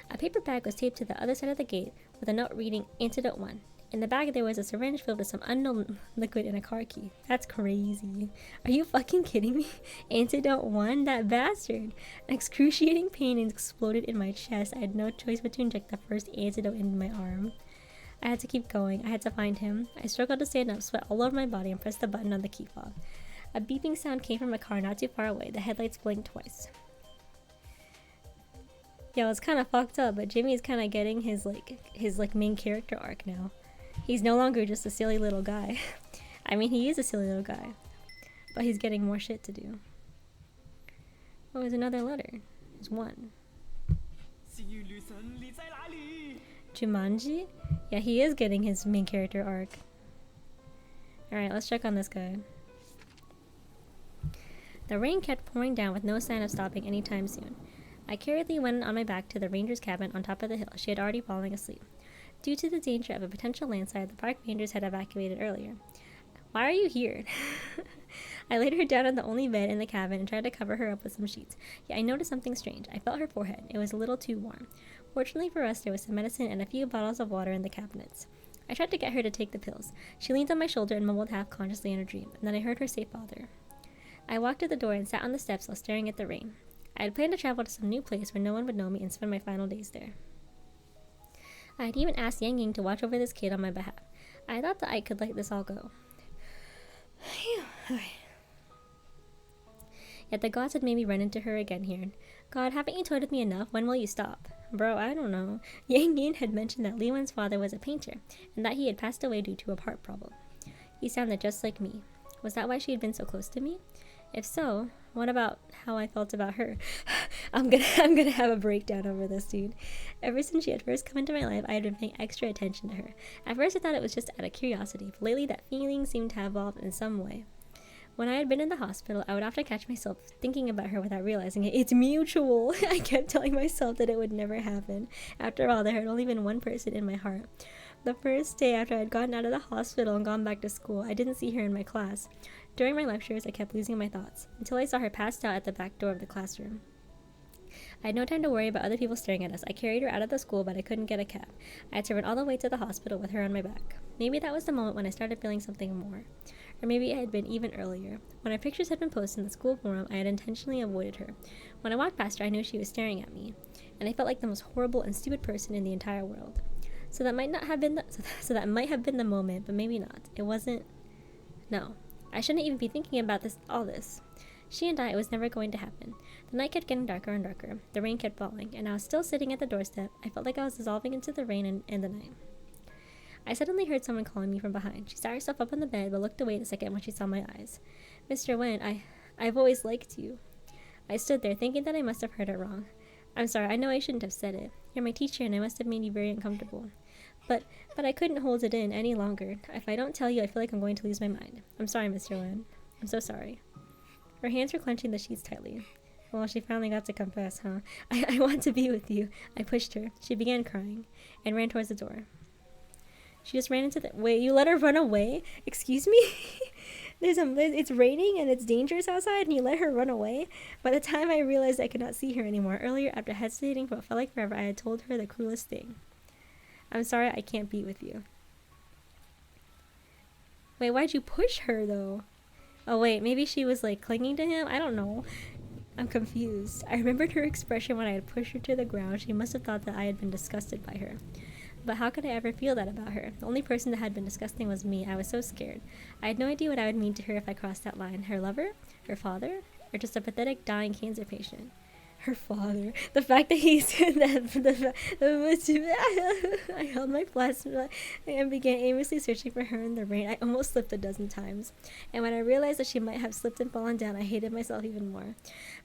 A paper bag was taped to the other side of the gate with a note reading Antidote 1. In the bag, there was a syringe filled with some unknown liquid and a car key. That's crazy. Are you fucking kidding me? Antidote 1? That bastard. An excruciating pain exploded in my chest. I had no choice but to inject the first antidote into my arm. I had to keep going. I had to find him. I struggled to stand up, sweat all over my body, and pressed the button on the key fob. A beeping sound came from a car not too far away. The headlights blinked twice. Yo, it's kind of fucked up, but Jimmy is kind of getting his main character arc now. He's no longer just a silly little guy. I mean, he is a silly little guy, but he's getting more shit to do. Oh, there's another letter. There's one. Jumanji? Yeah, he is getting his main character arc. Alright, let's check on this guy. The rain kept pouring down with no sign of stopping anytime soon. I carriedly went on my back to the ranger's cabin on top of the hill. She had already fallen asleep. Due to the danger of a potential landslide, the park rangers had evacuated earlier. Why are you here? I laid her down on the only bed in the cabin and tried to cover her up with some sheets. Yet I noticed something strange. I felt her forehead. It was a little too warm. Fortunately for us, there was some medicine and a few bottles of water in the cabinets. I tried to get her to take the pills. She leaned on my shoulder and mumbled half-consciously in her dream, and then I heard her say, "Father." I walked to the door and sat on the steps while staring at the rain. I had planned to travel to some new place where no one would know me and spend my final days there. I had even asked Yang Ying to watch over this kid on my behalf. I thought that I could let this all go. Yet the gods had made me run into her again here. God, haven't you told me enough? When will you stop? Bro, I don't know. Yang Yin had mentioned that Li Wen's father was a painter, and that he had passed away due to a heart problem. He sounded just like me. Was that why she had been so close to me? If so, what about how I felt about her? I'm gonna have a breakdown over this, dude. Ever since she had first come into my life, I had been paying extra attention to her. At first I thought it was just out of curiosity, but lately that feeling seemed to have evolved in some way. When I had been in the hospital, I would often catch myself thinking about her without realizing it. It's mutual! I kept telling myself that it would never happen. After all, there had only been one person in my heart. The first day after I had gotten out of the hospital and gone back to school, I didn't see her in my class. During my lectures, I kept losing my thoughts, until I saw her passed out at the back door of the classroom. I had no time to worry about other people staring at us. I carried her out of the school, but I couldn't get a cab. I had to run all the way to the hospital with her on my back. Maybe that was the moment when I started feeling something more. Or maybe it had been even earlier. When our pictures had been posted in the school forum, I had intentionally avoided her. When I walked past her, I knew she was staring at me, and I felt like the most horrible and stupid person in the entire world. So that might have been the moment, but maybe not. It wasn't. No. I shouldn't even be thinking about all this. She and I, it was never going to happen. The night kept getting darker and darker. The rain kept falling, and I was still sitting at the doorstep. I felt like I was dissolving into the rain and the night. I suddenly heard someone calling me from behind. She sat herself up on the bed, but looked away a second when she saw my eyes. "Mr. Wen, I've always liked you." I stood there, thinking that I must have heard it wrong. "I'm sorry, I know I shouldn't have said it. You're my teacher, and I must have made you very uncomfortable. But I couldn't hold it in any longer. If I don't tell you, I feel like I'm going to lose my mind. I'm sorry, Mr. Wen. I'm so sorry." Her hands were clenching the sheets tightly. Well, she finally got to confess, huh? I want to be with you. I pushed her. She began crying and ran towards the door. She just ran into the... Wait, you let her run away? Excuse me? It's raining and it's dangerous outside and you let her run away? By the time I realized I could not see her anymore, earlier, after hesitating for what felt like forever, I had told her the cruelest thing. "I'm sorry, I can't be with you." Wait, why'd you push her, though? Oh, wait, maybe she was, like, clinging to him? I don't know. I'm confused. I remembered her expression when I had pushed her to the ground. She must have thought that I had been disgusted by her. But how could I ever feel that about her? The only person that had been disgusting was me. I was so scared. I had no idea what I would mean to her if I crossed that line. Her lover? Her father? Or just a pathetic, dying cancer patient? Her father. The fact that he said that. I held my plasma and began aimlessly searching for her in the rain. I almost slipped a dozen times. And when I realized that she might have slipped and fallen down, I hated myself even more.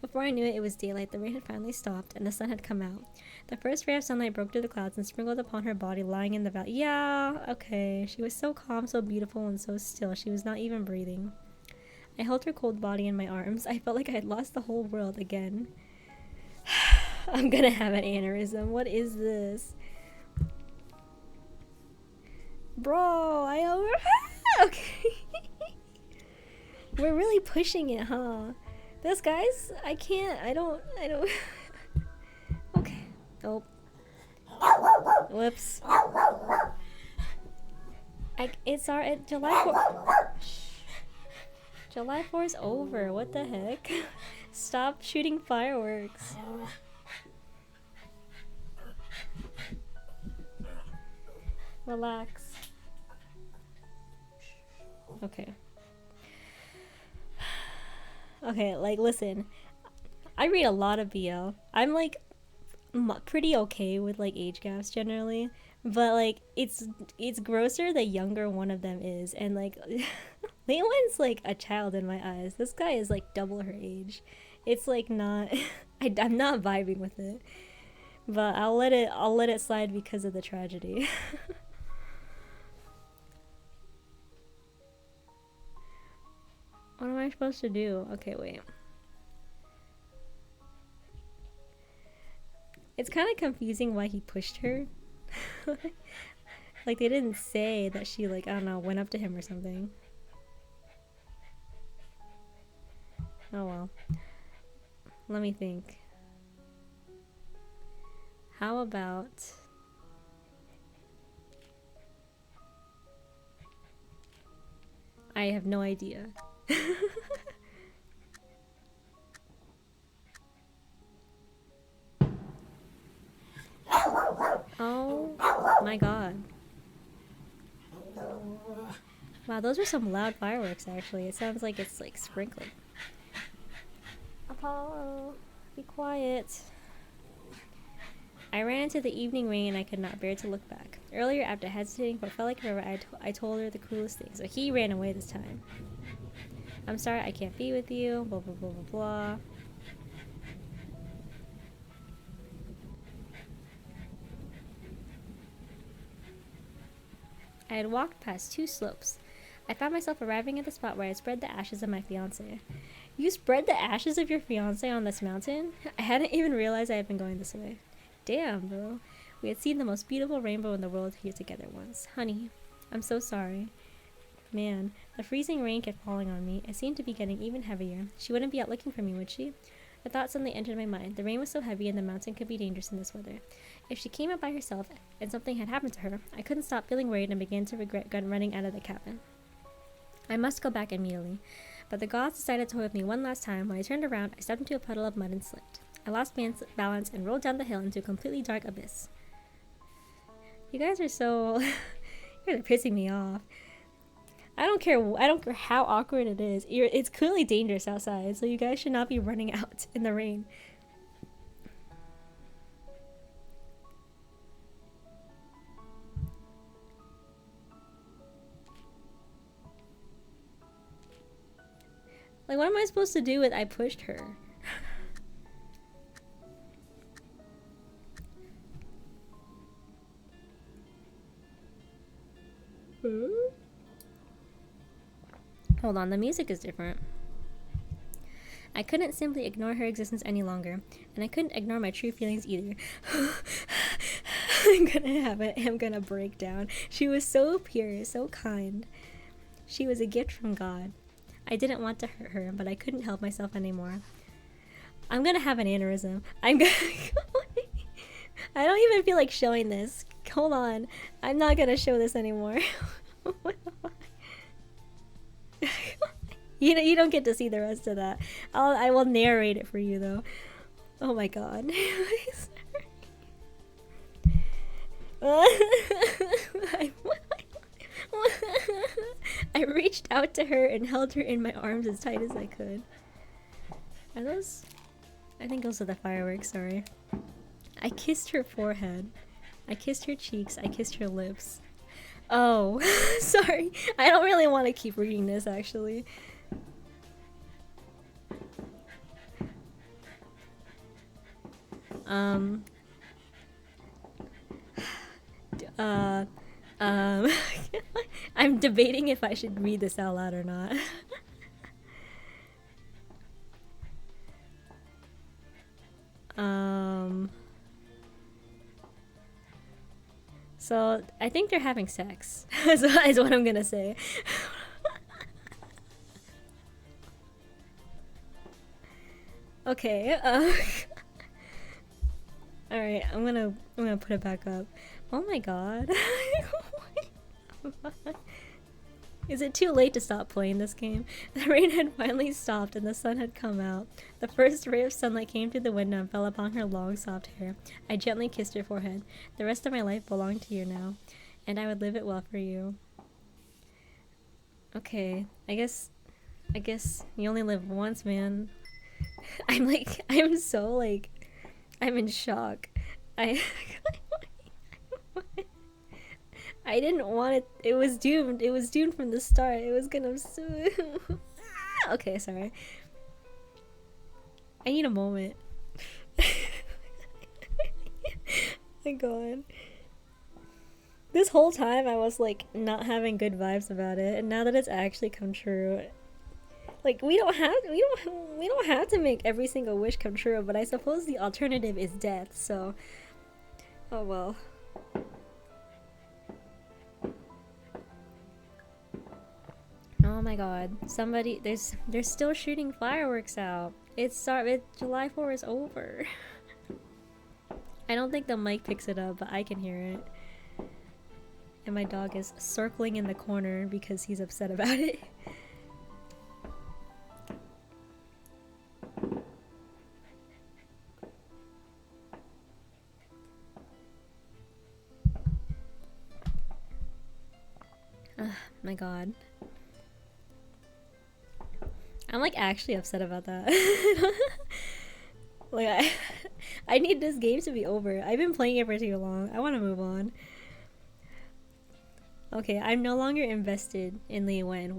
Before I knew it, it was daylight. The rain had finally stopped, and the sun had come out. The first ray of sunlight broke through the clouds and sprinkled upon her body lying in the valley. Yeah, okay. She was so calm, so beautiful, and so still. She was not even breathing. I held her cold body in my arms. I felt like I had lost the whole world again. I'm gonna have an aneurysm. What is this? Bro, okay. We're really pushing it, huh? This guy's... I don't... Okay. Oh. Whoops. It's our... July 4th... July 4th is over. What the heck? Stop shooting fireworks. Relax. Okay. Okay, like, listen. I read a lot of BL. I'm, like, pretty okay with, like, age gaps generally. But, like, it's grosser the younger one of them is. And, like, Leiwen's, like, a child in my eyes. This guy is, like, double her age. It's, like, not... I'm not vibing with it. But I'll let it slide because of the tragedy. What am I supposed to do? Okay, wait. It's kind of confusing why he pushed her. Like, they didn't say that she, like, I don't know, went up to him or something. Oh well. Let me think. How about... I have no idea. Oh my god. Wow, those were some loud fireworks actually. It sounds like it's like sprinkling. Apollo, be quiet. I ran into the evening rain and I could not bear to look back. Earlier, after hesitating but felt like a river, I told her the cruelest thing. So he ran away this time. I'm sorry I can't be with you, blah blah blah blah blah. I had walked past 2 slopes. I found myself arriving at the spot where I had spread the ashes of my fiancé. You spread the ashes of your fiancé on this mountain? I hadn't even realized I had been going this way. Damn, bro. We had seen the most beautiful rainbow in the world here together once. Honey, I'm so sorry. Man, the freezing rain kept falling on me. It seemed to be getting even heavier. She wouldn't be out looking for me, would she? A thought suddenly entered my mind. The rain was so heavy and the mountain could be dangerous in this weather. If she came out by herself and something had happened to her, I couldn't stop feeling worried and began to regret running out of the cabin. I must go back immediately. But the gods decided to toy with me one last time. When I turned around, I stepped into a puddle of mud and slipped. I lost balance and rolled down the hill into a completely dark abyss. You guys are so... You're pissing me off. I don't care how awkward it is. It's clearly dangerous outside, so you guys should not be running out in the rain. Like, what am I supposed to do with I pushed her? Hold on, the music is different. I couldn't simply ignore her existence any longer, and I couldn't ignore my true feelings either. I'm gonna break down. She was so pure, so kind. She was a gift from God. I didn't want to hurt her, but I couldn't help myself anymore. I'm gonna have an aneurysm. I don't even feel like showing this. Hold on. I'm not gonna show this anymore. You don't get to see the rest of that. I will narrate it for you though. Oh my god. I reached out to her and held her in my arms as tight as I could. Are those? I think those are the fireworks, sorry. I kissed her forehead. I kissed her cheeks. I kissed her lips. Oh, sorry. I don't really want to keep reading this, actually. I'm debating if I should read this out loud or not. So I think they're having sex. is what I'm gonna say. Okay. All right. I'm gonna put it back up. Oh my god. Is it too late to stop playing this game? The rain had finally stopped and the sun had come out. The first ray of sunlight came through the window and fell upon her long, soft hair. I gently kissed her forehead. The rest of my life belonged to you now, and I would live it well for you. Okay, I guess you only live once, man. I'm in shock. I didn't want it. It was doomed. It was doomed from the start. It was gonna... Okay, sorry. I need a moment. My god. This whole time I was like not having good vibes about it, and now that it's actually come true, Like we don't have to make every single wish come true, but I suppose the alternative is death, so oh well. Oh my god. Somebody they're still shooting fireworks out. July 4th is over. I don't think the mic picks it up, but I can hear it. And my dog is circling in the corner because he's upset about it. My god. I'm like actually upset about that. Like I need this game to be over. I've been playing it for too long. I want to move on. Okay, I'm no longer invested in Li Wen.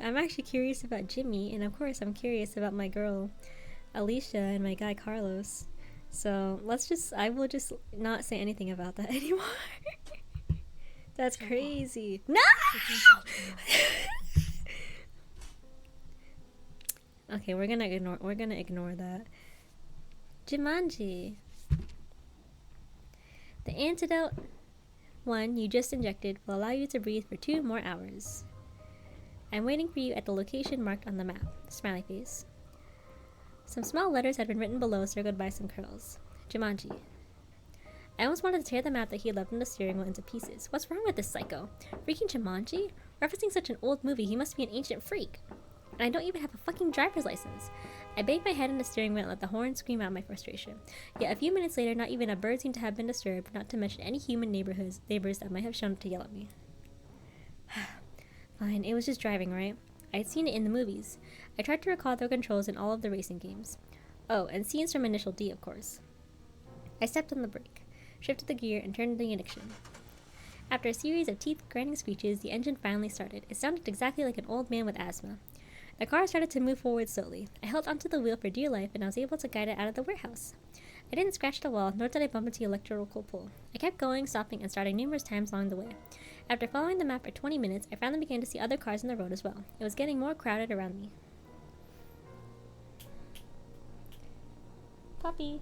I'm actually curious about Jimmy, and of course I'm curious about my girl Alicia and my guy Carlos. So I will just not say anything about that anymore. That's crazy. No! Okay, we're gonna ignore that. Jumanji. The antidote one you just injected will allow you to breathe for 2 more hours. I'm waiting for you at the location marked on the map. Smiley face. Some small letters had been written below, circled by some curls. Jumanji. I almost wanted to tear the map that he had left on the steering wheel into pieces. What's wrong with this psycho? Freaking Jumanji? Referencing such an old movie, he must be an ancient freak. And I don't even have a fucking driver's license. I banged my head in the steering wheel and let the horn scream out my frustration. Yet a few minutes later, not even a bird seemed to have been disturbed, not to mention any human neighbors that might have shown up to yell at me. Fine, it was just driving, right? I had seen it in the movies. I tried to recall the controls in all of the racing games. Oh, and scenes from Initial D, of course. I stepped on the brake, shifted the gear, and turned the ignition. After a series of teeth-grinding screeches, the engine finally started. It sounded exactly like an old man with asthma. The car started to move forward slowly. I held onto the wheel for dear life, and I was able to guide it out of the warehouse. I didn't scratch the wall, nor did I bump into the electrical pole. I kept going, stopping, and starting numerous times along the way. After following the map for 20 minutes, I finally began to see other cars on the road as well. It was getting more crowded around me. Puppy.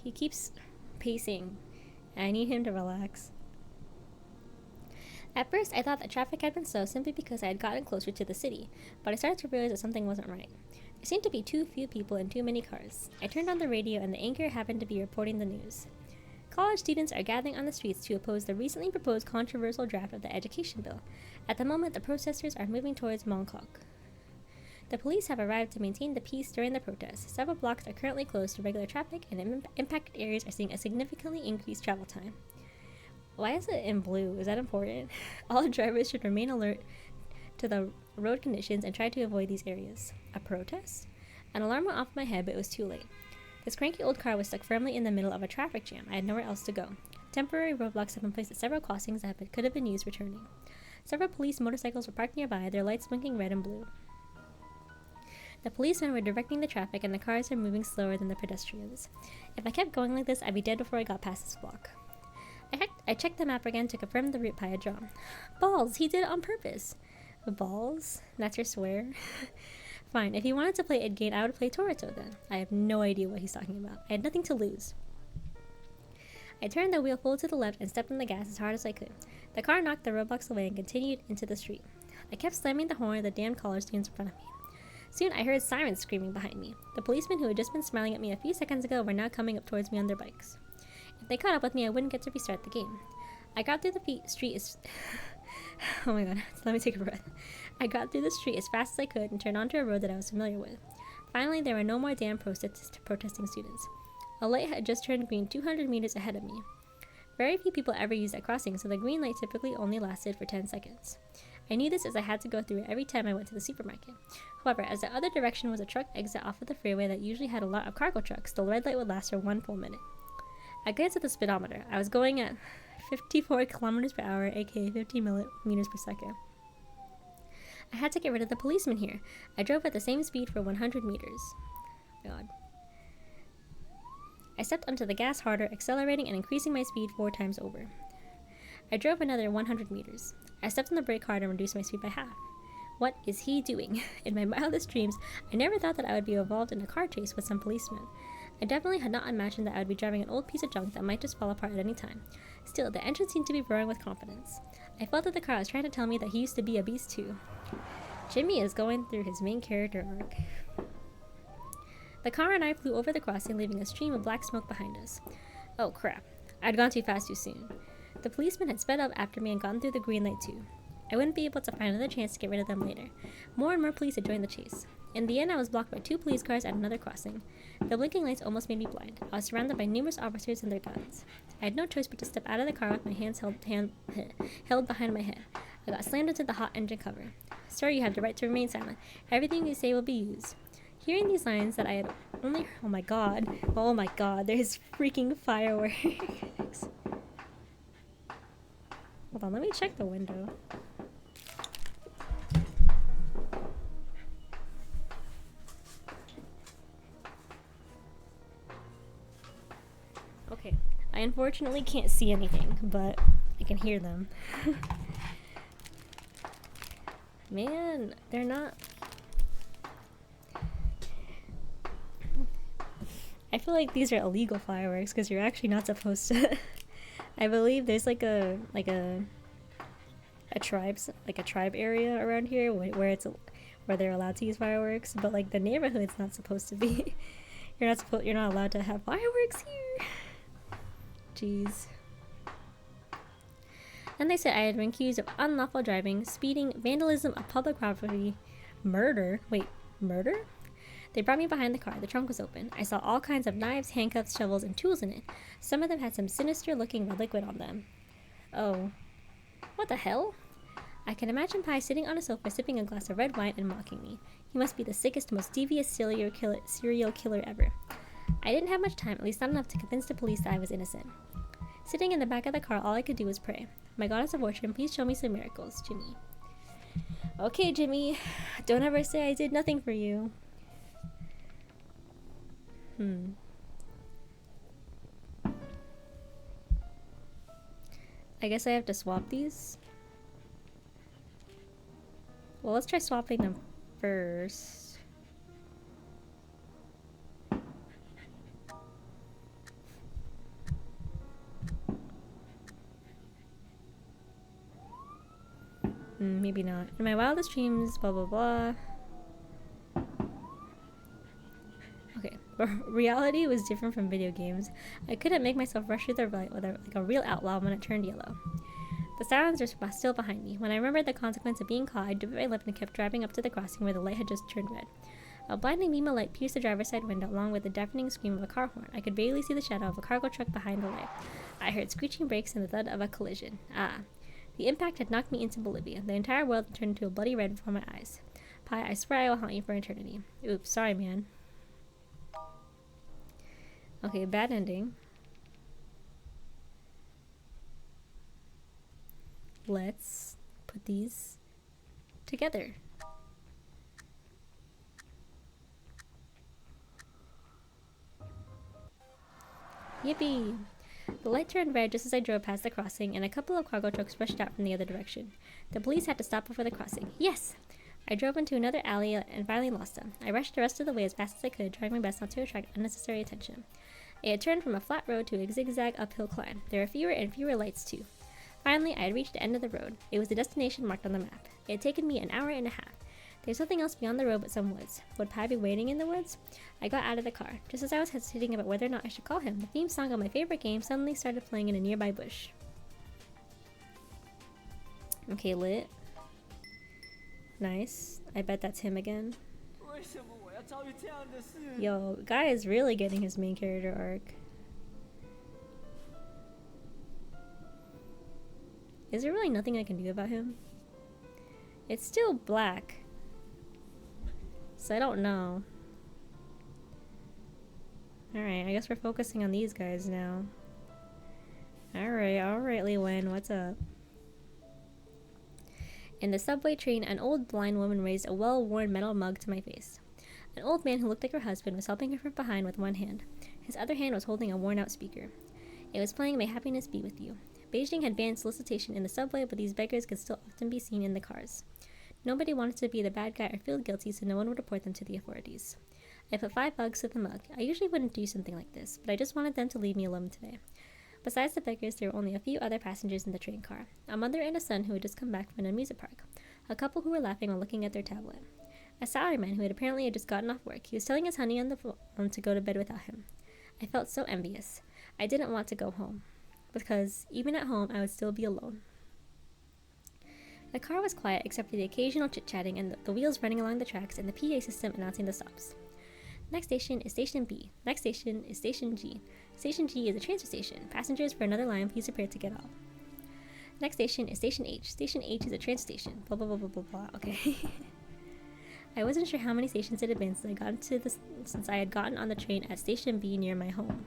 He keeps pacing. I need him to relax. At first, I thought that traffic had been slow simply because I had gotten closer to the city, but I started to realize that something wasn't right. There seemed to be too few people and too many cars. I turned on the radio and the anchor happened to be reporting the news. College students are gathering on the streets to oppose the recently proposed controversial draft of the education bill. At the moment, the protesters are moving towards Mongkok. The police have arrived to maintain the peace during the protests. Several blocks are currently closed to regular traffic, and impacted areas are seeing a significantly increased travel time. Why is it in blue? Is that important? All drivers should remain alert to the road conditions and try to avoid these areas. A protest? An alarm went off in my head, but it was too late. This cranky old car was stuck firmly in the middle of a traffic jam. I had nowhere else to go. Temporary roadblocks have been placed at several crossings that could have been used for turning. Several police motorcycles were parked nearby, their lights blinking red and blue. The policemen were directing the traffic, and the cars were moving slower than the pedestrians. If I kept going like this, I'd be dead before I got past this block. I checked the map again to confirm the route Pi had drawn. Balls! He did it on purpose! Balls? That's your swear? Fine, if he wanted to play Ed Gate, I would play Toronto then. I have no idea what he's talking about. I had nothing to lose. I turned the wheel full to the left and stepped on the gas as hard as I could. The car knocked the roadblocks away and continued into the street. I kept slamming the horn at the damn college students in front of me. Soon I heard sirens screaming behind me. The policemen who had just been smiling at me a few seconds ago were now coming up towards me on their bikes. If they caught up with me, I wouldn't get to restart the game. I got through the street as... oh my god, let me take a breath. I got through the street as fast as I could and turned onto a road that I was familiar with. Finally, there were no more damn protesting students. A light had just turned green 200 meters ahead of me. Very few people ever use that crossing, so the green light typically only lasted for 10 seconds. I knew this as I had to go through it every time I went to the supermarket. However, as the other direction was a truck exit off of the freeway that usually had a lot of cargo trucks, the red light would last for 1 full minute. I glanced at the speedometer. I was going at 54 kilometers per hour, aka 15 meters per second. I had to get rid of the policeman here. I drove at the same speed for 100 meters. God. I stepped onto the gas harder, accelerating and increasing my speed 4 times over. I drove another 100 meters. I stepped on the brake hard and reduced my speed by half. What is he doing? In my wildest dreams, I never thought that I would be involved in a car chase with some policeman. I definitely had not imagined that I would be driving an old piece of junk that might just fall apart at any time. Still, the engine seemed to be roaring with confidence. I felt that the car was trying to tell me that he used to be a beast too. Jimmy is going through his main character arc. The car and I flew over the crossing, leaving a stream of black smoke behind us. Oh crap. I'd gone too fast too soon. The policeman had sped up after me and gone through the green light too. I wouldn't be able to find another chance to get rid of them later. More and more police had joined the chase. In the end, I was blocked by 2 police cars at another crossing. The blinking lights almost made me blind. I was surrounded by numerous officers and their guns. I had no choice but to step out of the car with my hands held behind my head. I got slammed into the hot engine cover. Sir, you have the right to remain silent. Everything you say will be used. Hearing these lines that I had only... Oh my god, there's freaking fireworks. Hold on, let me check the window. Okay, I unfortunately can't see anything, but I can hear them. Man, they're not... I feel like these are illegal fireworks because you're actually not supposed to. I believe there's like a tribe area around here where they're allowed to use fireworks, but like the neighborhood's not supposed to be. You're not allowed to have fireworks here. Jeez. Then they said I had been accused of unlawful driving, speeding, vandalism of public property, murder. Wait, murder? They brought me behind the car. The trunk was open. I saw all kinds of knives, handcuffs, shovels, and tools in it. Some of them had some sinister-looking red liquid on them. Oh. What the hell? I can imagine Pi sitting on a sofa sipping a glass of red wine and mocking me. He must be the sickest, most devious serial killer ever. I didn't have much time, at least not enough to convince the police that I was innocent. Sitting in the back of the car, all I could do was pray. My goddess of fortune, please show me some miracles, Jimmy. Okay, Jimmy. Don't ever say I did nothing for you. I guess I have to swap these. Well, let's try swapping them first. Maybe not. In my wildest dreams, blah blah blah. Okay, reality was different from video games. I couldn't make myself rush through the light like a real outlaw when it turned yellow. The sirens were still behind me. When I remembered the consequence of being caught, I bit my lip and kept driving up to the crossing where the light had just turned red. A blinding beam of light pierced the driver's side window along with the deafening scream of a car horn. I could barely see the shadow of a cargo truck behind the light. I heard screeching brakes and the thud of a collision. Ah. The impact had knocked me into oblivion. The entire world turned into a bloody red before my eyes. Pi, I swear I will haunt you for eternity. Oops, sorry, man. Okay, bad ending. Let's put these together. Yippee! The light turned red just as I drove past the crossing, and a couple of cargo trucks rushed out from the other direction. The police had to stop before the crossing. Yes! I drove into another alley and finally lost them. I rushed the rest of the way as fast as I could, trying my best not to attract unnecessary attention. It had turned from a flat road to a zigzag uphill climb. There were fewer and fewer lights, too. Finally, I had reached the end of the road. It was the destination marked on the map. It had taken me an hour and a half. There was nothing else beyond the road but some woods. Would Pi be waiting in the woods? I got out of the car. Just as I was hesitating about whether or not I should call him, the theme song of my favorite game suddenly started playing in a nearby bush. Okay, lit. Nice. I bet that's him again. Yo, guy is really getting his main character arc. Is there really nothing I can do about him? It's still black. So I don't know. Alright, I guess we're focusing on these guys now. Alright, Lee Wen, what's up? In the subway train, an old blind woman raised a well-worn metal mug to my face. An old man who looked like her husband was helping her from behind with one hand. His other hand was holding a worn-out speaker. It was playing May Happiness Be With You. Beijing had banned solicitation in the subway, but these beggars could still often be seen in the cars. Nobody wanted to be the bad guy or feel guilty, so no one would report them to the authorities. I put $5 to the mug. I usually wouldn't do something like this, but I just wanted them to leave me alone today. Besides the beggars, there were only a few other passengers in the train car. A mother and a son who had just come back from an amusement park. A couple who were laughing while looking at their tablet. A salaryman who had apparently just gotten off work. He was telling his honey on the phone to go to bed without him. I felt so envious. I didn't want to go home, because even at home I would still be alone. The car was quiet except for the occasional chit-chatting and the wheels running along the tracks and the PA system announcing the stops. Next station is Station B. Next station is Station G. Station G is a transfer station. Passengers for another line, please prepare to get off. Next station is Station H. Station H is a transfer station. Blah blah blah blah blah blah. Okay. I wasn't sure how many stations it had been since I had gotten on the train at Station B near my home.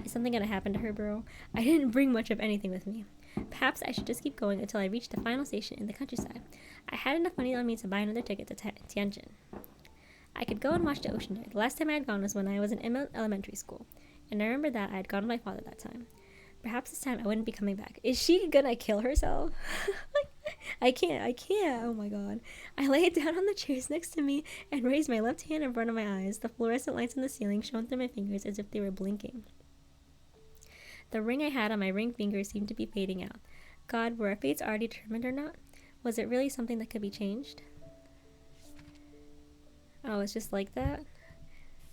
Is something gonna happen to her, bro? I didn't bring much of anything with me. Perhaps I should just keep going until I reached the final station in the countryside. I had enough money on me to buy another ticket to Tianjin. I could go and watch the ocean there. The last time I had gone was when I was in elementary school, and I remember that I had gone with my father that time. Perhaps this time I wouldn't be coming back. Is she gonna kill herself? I can't. Oh my god. I laid down on the chairs next to me and raised my left hand in front of my eyes. The fluorescent lights on the ceiling shone through my fingers as if they were blinking. The ring I had on my ring finger seemed to be fading out. God, were our fates already determined or not? Was it really something that could be changed? Oh, it's just like that?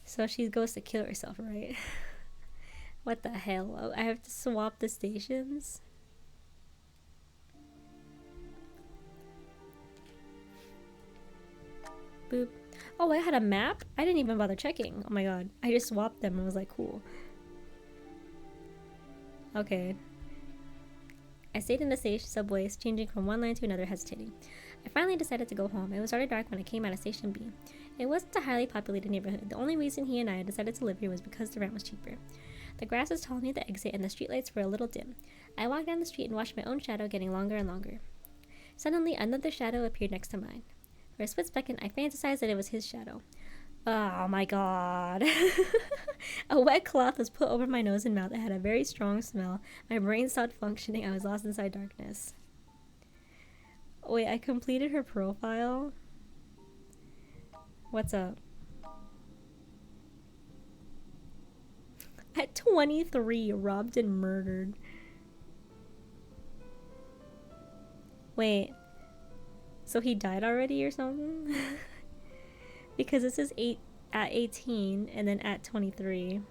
So she goes to kill herself, right? What the hell? Oh, I have to swap the stations? Boop. Oh, I had a map? I didn't even bother checking. Oh my god. I just swapped them and was like, cool. Okay. I stayed in the station subways, changing from one line to another, hesitating. I finally decided to go home. It was already dark when I came out of Station B. It wasn't a highly populated neighborhood. The only reason he and I decided to live here was because the rent was cheaper. The grass was tall near the exit and the streetlights were a little dim. I walked down the street and watched my own shadow getting longer and longer. Suddenly, another shadow appeared next to mine. For a split second, I fantasized that it was his shadow. Oh my god. A wet cloth was put over my nose and mouth. It had a very strong smell. My brain stopped functioning. I was lost inside darkness. Wait, I completed her profile? What's up? At 23, robbed and murdered. Wait. So he died already or something? Because this is at 18 and then at 23.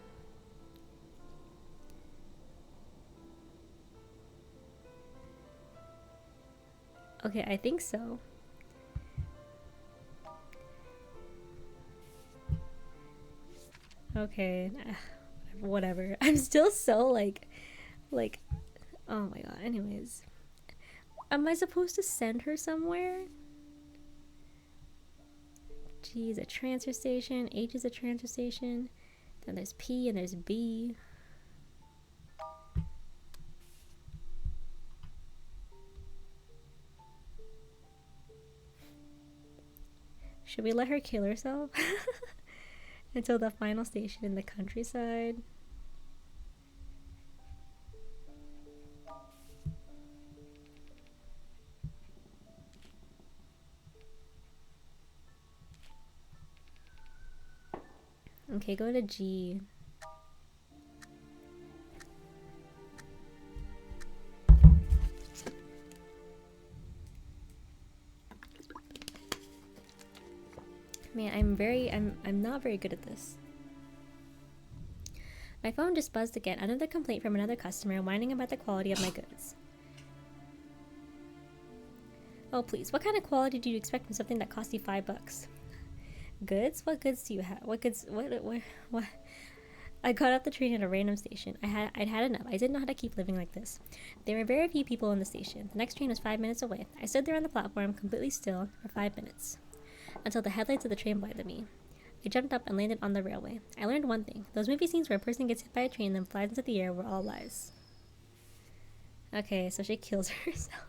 Okay, I think so. Okay, whatever. I'm still so like, oh my god. Anyways, am I supposed to send her somewhere? G is a transfer station. H is a transfer station. Then there's P and there's B. Should we let her kill herself? Until the final station in the countryside? Okay, go to G. Man, I'm not very good at this. My phone just buzzed again. Another complaint from another customer whining about the quality of my goods. Oh please, what kind of quality do you expect from something that cost you $5? Goods? What goods do you have? What goods? What? I got off the train at a random station. I'd had enough. I didn't know how to keep living like this. There were very few people in the station. The next train was 5 minutes away. I stood there on the platform, completely still, for 5 minutes. Until the headlights of the train blinded me. I jumped up and landed on the railway. I learned one thing. Those movie scenes where a person gets hit by a train and then flies into the air were all lies. Okay, so she kills herself.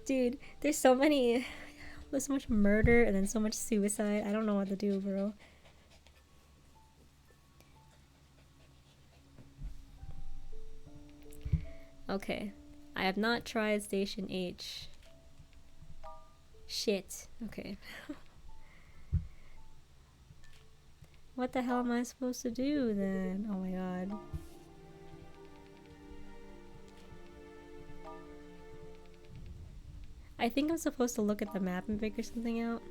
Dude, there's so much murder and then so much suicide. I don't know what to do, bro. Okay. I have not tried Station H. Shit. Okay. What the hell am I supposed to do then? Oh my god. I think I'm supposed to look at the map and figure something out.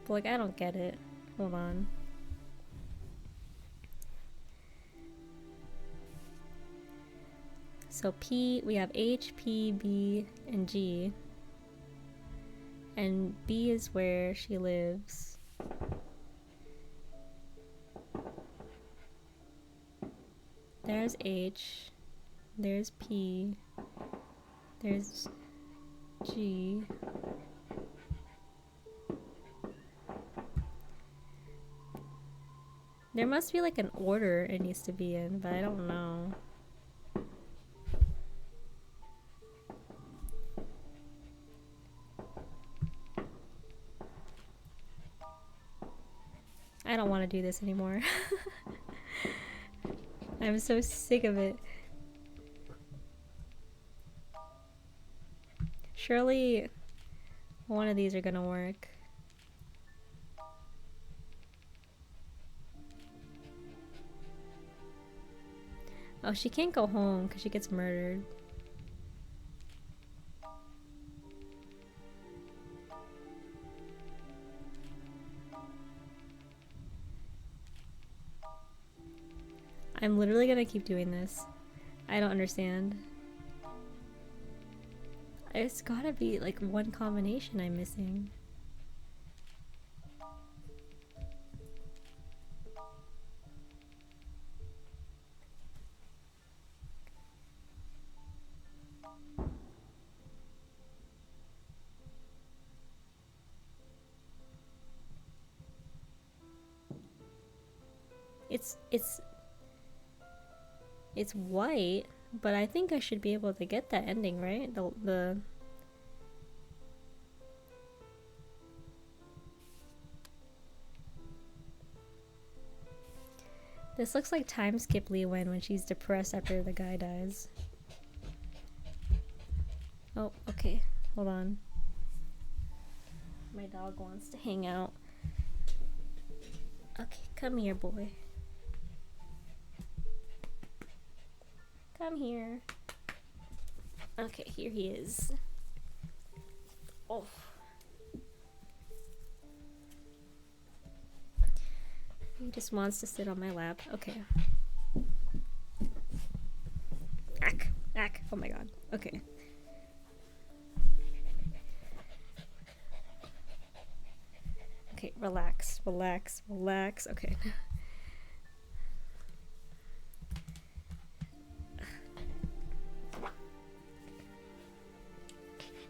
But like, I don't get it. Hold on. So P, we have H, P, B, and G. And B is where she lives. There's H. There's P. There's G. There must be like an order it needs to be in, but I don't know. I don't want to do this anymore. I'm so sick of it. Surely one of these are gonna work. Oh, she can't go home because she gets murdered. I'm literally gonna keep doing this. I don't understand. It's gotta be like one combination I'm missing. It's white, but I think I should be able to get that ending, right? This looks like time skip Lee when she's depressed after the guy dies. Oh, okay. Hold on. My dog wants to hang out. Okay, come here, boy. Come here. Okay, here he is. Oh. He just wants to sit on my lap. Okay. Ack, ack. Oh my god. Okay. Okay, relax, relax, relax. Okay.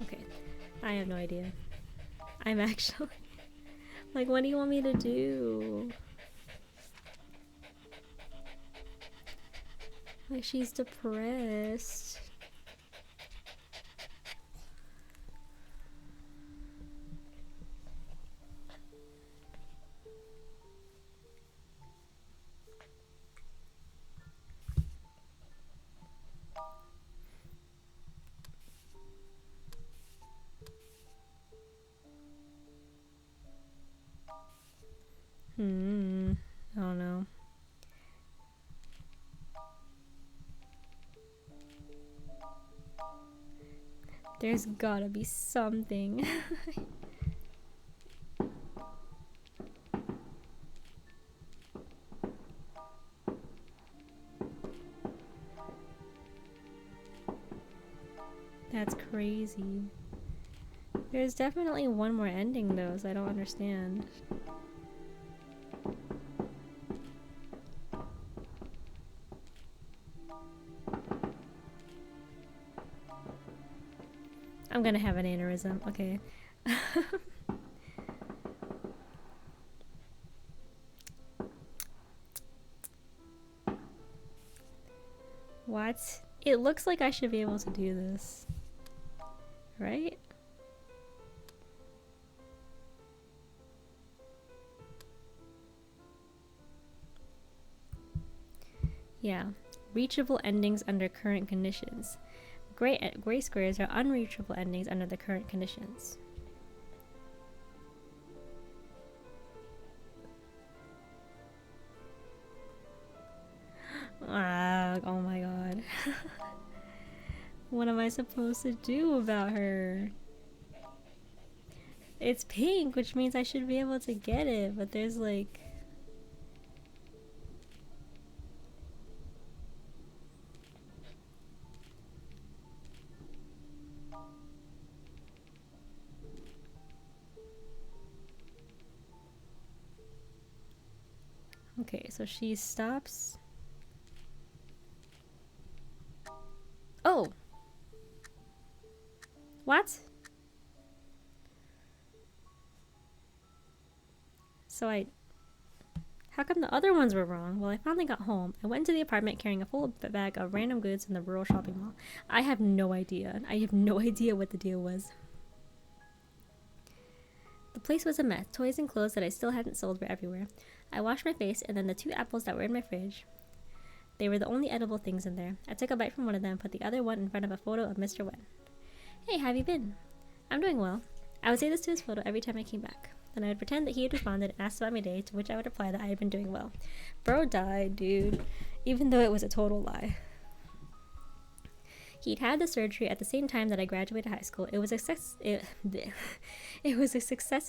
Okay. I have no idea. I'm actually... like, what do you want me to do? Like, she's depressed. I don't know. There's gotta be something. That's crazy. There's definitely one more ending though, so I don't understand. I'm gonna have an aneurysm, okay. What? It looks like I should be able to do this. Right? Yeah. Reachable endings under current conditions. Gray squares are unreachable endings under the current conditions. Oh my god. What am I supposed to do about her? It's pink, which means I should be able to get it, but there's like... Okay, so she stops. Oh! What? So how come the other ones were wrong? Well, I finally got home. I went into the apartment carrying a full bag of random goods from the rural shopping mall. I have no idea. I have no idea what the deal was. The place was a mess. Toys and clothes that I still hadn't sold were everywhere. I washed my face, and then the 2 apples that were in my fridge. They were the only edible things in there. I took a bite from one of them and put the other one in front of a photo of Mr. Wen. Hey, how have you been? I'm doing well. I would say this to his photo every time I came back. Then I would pretend that he had responded and asked about my day, to which I would reply that I had been doing well. Bro died, dude. Even though it was a total lie. He'd had the surgery at the same time that I graduated high school. It was a success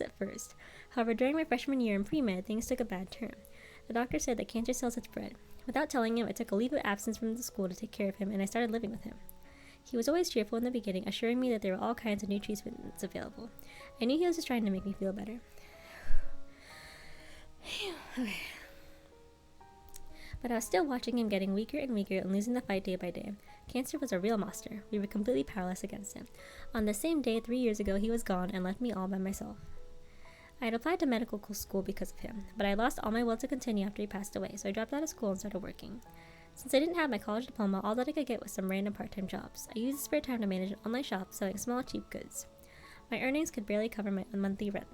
at first. However, during my freshman year in pre-med, things took a bad turn. The doctor said that cancer cells had spread. Without telling him, I took a leave of absence from the school to take care of him, and I started living with him. He was always cheerful in the beginning, assuring me that there were all kinds of new treatments available. I knew he was just trying to make me feel better. Okay. But I was still watching him getting weaker and weaker and losing the fight day by day. Cancer was a real monster. We were completely powerless against him. On the same day 3 years ago, he was gone and left me all by myself. I had applied to medical school because of him, but I lost all my will to continue after he passed away, so I dropped out of school and started working. Since I didn't have my college diploma, all that I could get was some random part-time jobs. I used the spare time to manage an online shop selling small, cheap goods. My earnings could barely cover my monthly rent.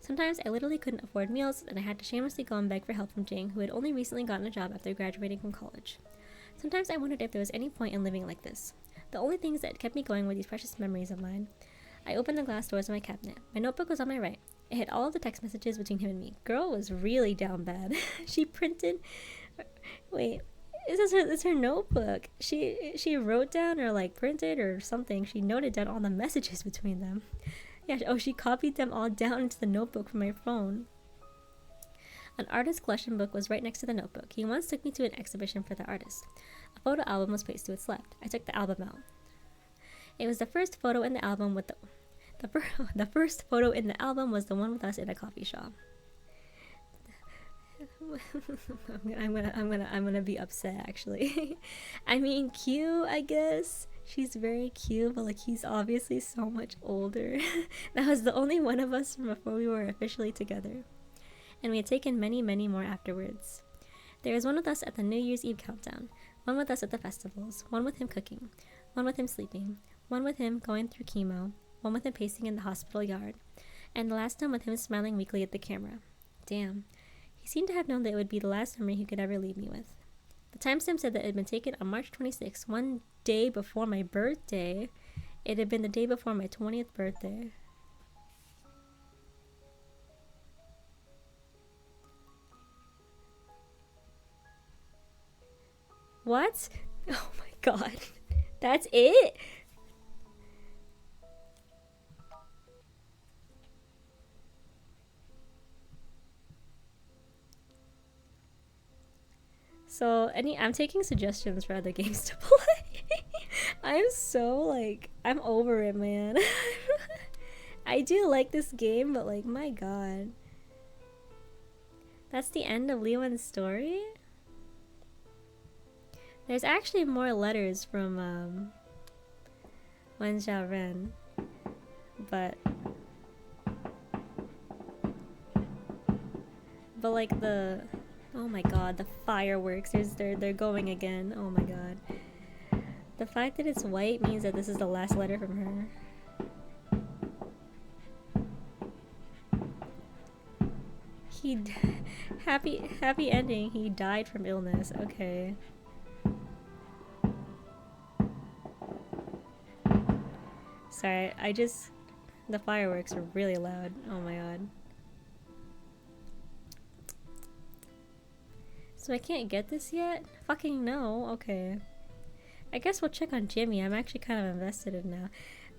Sometimes I literally couldn't afford meals, and I had to shamelessly go and beg for help from Jing, who had only recently gotten a job after graduating from college. Sometimes I wondered if there was any point in living like this. The only things that kept me going were these precious memories of mine. I opened the glass doors of my cabinet. My notebook was on my right. It had all of the text messages between him and me. Girl was really down bad. She printed... Wait, it's her notebook. She wrote down or like printed or something. She noted down all the messages between them. Yeah, she copied them all down into the notebook from my phone. An artist collection book was right next to the notebook. He once took me to an exhibition for the artist. A photo album was placed to its left. I took the album out. It was the first photo in the album with the first photo in the album was the one with us in a coffee shop. I'm gonna be upset actually. I mean, cute, I guess. She's very cute, but like he's obviously so much older. That was the only one of us from before we were officially together. And we had taken many, many more afterwards. There was one with us at the New Year's Eve countdown, one with us at the festivals, one with him cooking, one with him sleeping, one with him going through chemo, one with him pacing in the hospital yard, and the last time with him smiling weakly at the camera. Damn. He seemed to have known that it would be the last memory he could ever leave me with. The timestamp said that it had been taken on March 26th, one day before my birthday. It had been the day before my 20th birthday. What? Oh my god. That's it? So, I'm taking suggestions for other games to play. I'm over it, man. I do like this game, but like, my god. That's the end of Leon's story? There's actually more letters from, Wen Xiaoren. But like oh my god, the fireworks, they're going again. Oh my god. The fact that it's white means that this is the last letter from her. Happy ending. He died from illness. Okay. Sorry, the fireworks are really loud. Oh my god. So I can't get this yet? Fucking no. Okay. I guess we'll check on Jimmy. I'm actually kind of invested in now.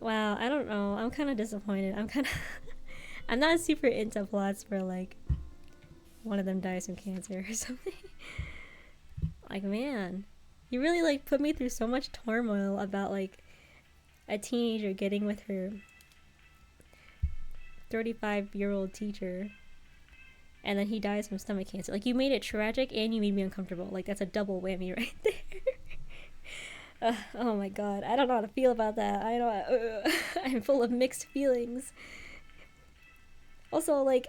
Wow, I don't know. I'm kind of disappointed. I'm not super into plots where, like, one of them dies from cancer or something. Like, man. You really, like, put me through so much turmoil about, like, a teenager getting with her 35-year-old teacher. And then he dies from stomach cancer. Like, you made it tragic and you made me uncomfortable. Like, that's a double whammy right there. Oh my god. I don't know how to feel about that. I'm full of mixed feelings. Also, like,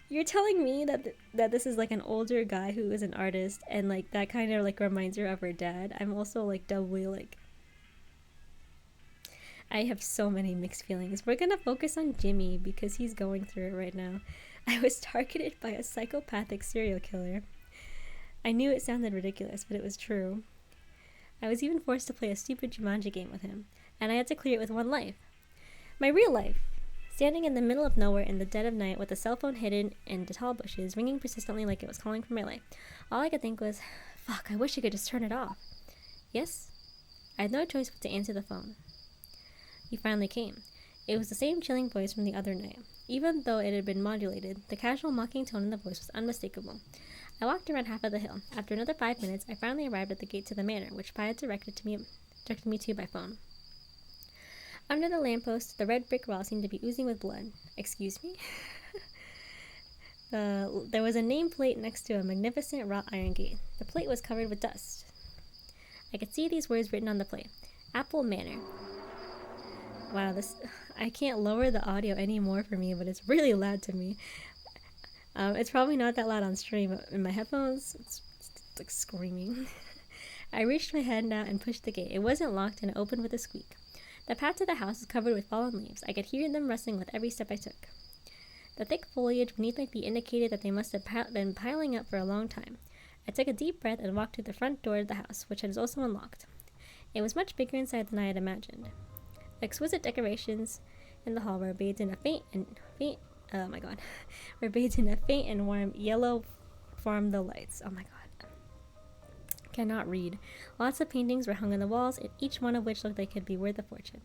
you're telling me that this is, like, an older guy who is an artist, and, like, that kind of, like, reminds her of her dad. I'm also, like, doubly, like... I have so many mixed feelings. We're gonna focus on Jimmy because he's going through it right now. I was targeted by a psychopathic serial killer. I knew it sounded ridiculous, but it was true. I was even forced to play a stupid Jumanji game with him, and I had to clear it with one life. My real life. Standing in the middle of nowhere in the dead of night with a cell phone hidden in the tall bushes, ringing persistently like it was calling for my life. All I could think was, fuck, I wish I could just turn it off. Yes? I had no choice but to answer the phone. He finally came. It was the same chilling voice from the other night. Even though it had been modulated, the casual mocking tone in the voice was unmistakable. I walked around half of the hill. After another 5 minutes, I finally arrived at the gate to the manor, which Pi had directed me to by phone. Under the lamppost, the red brick wall seemed to be oozing with blood. Excuse me? There was a nameplate next to a magnificent wrought iron gate. The plate was covered with dust. I could see these words written on the plate. Apple Manor. Wow, I can't lower the audio anymore for me, but it's really loud to me. It's probably not that loud on stream, but in my headphones, it's like screaming. I reached my hand out and pushed the gate. It wasn't locked and it opened with a squeak. The path to the house was covered with fallen leaves. I could hear them rustling with every step I took. The thick foliage beneath my feet indicated that they must have been piling up for a long time. I took a deep breath and walked to the front door of the house, which was also unlocked. It was much bigger inside than I had imagined. Exquisite decorations in the hall were bathed in a faint and warm yellow from the lights. Oh my god. Cannot read. Lots of paintings were hung on the walls, each one of which looked like it could be worth a fortune.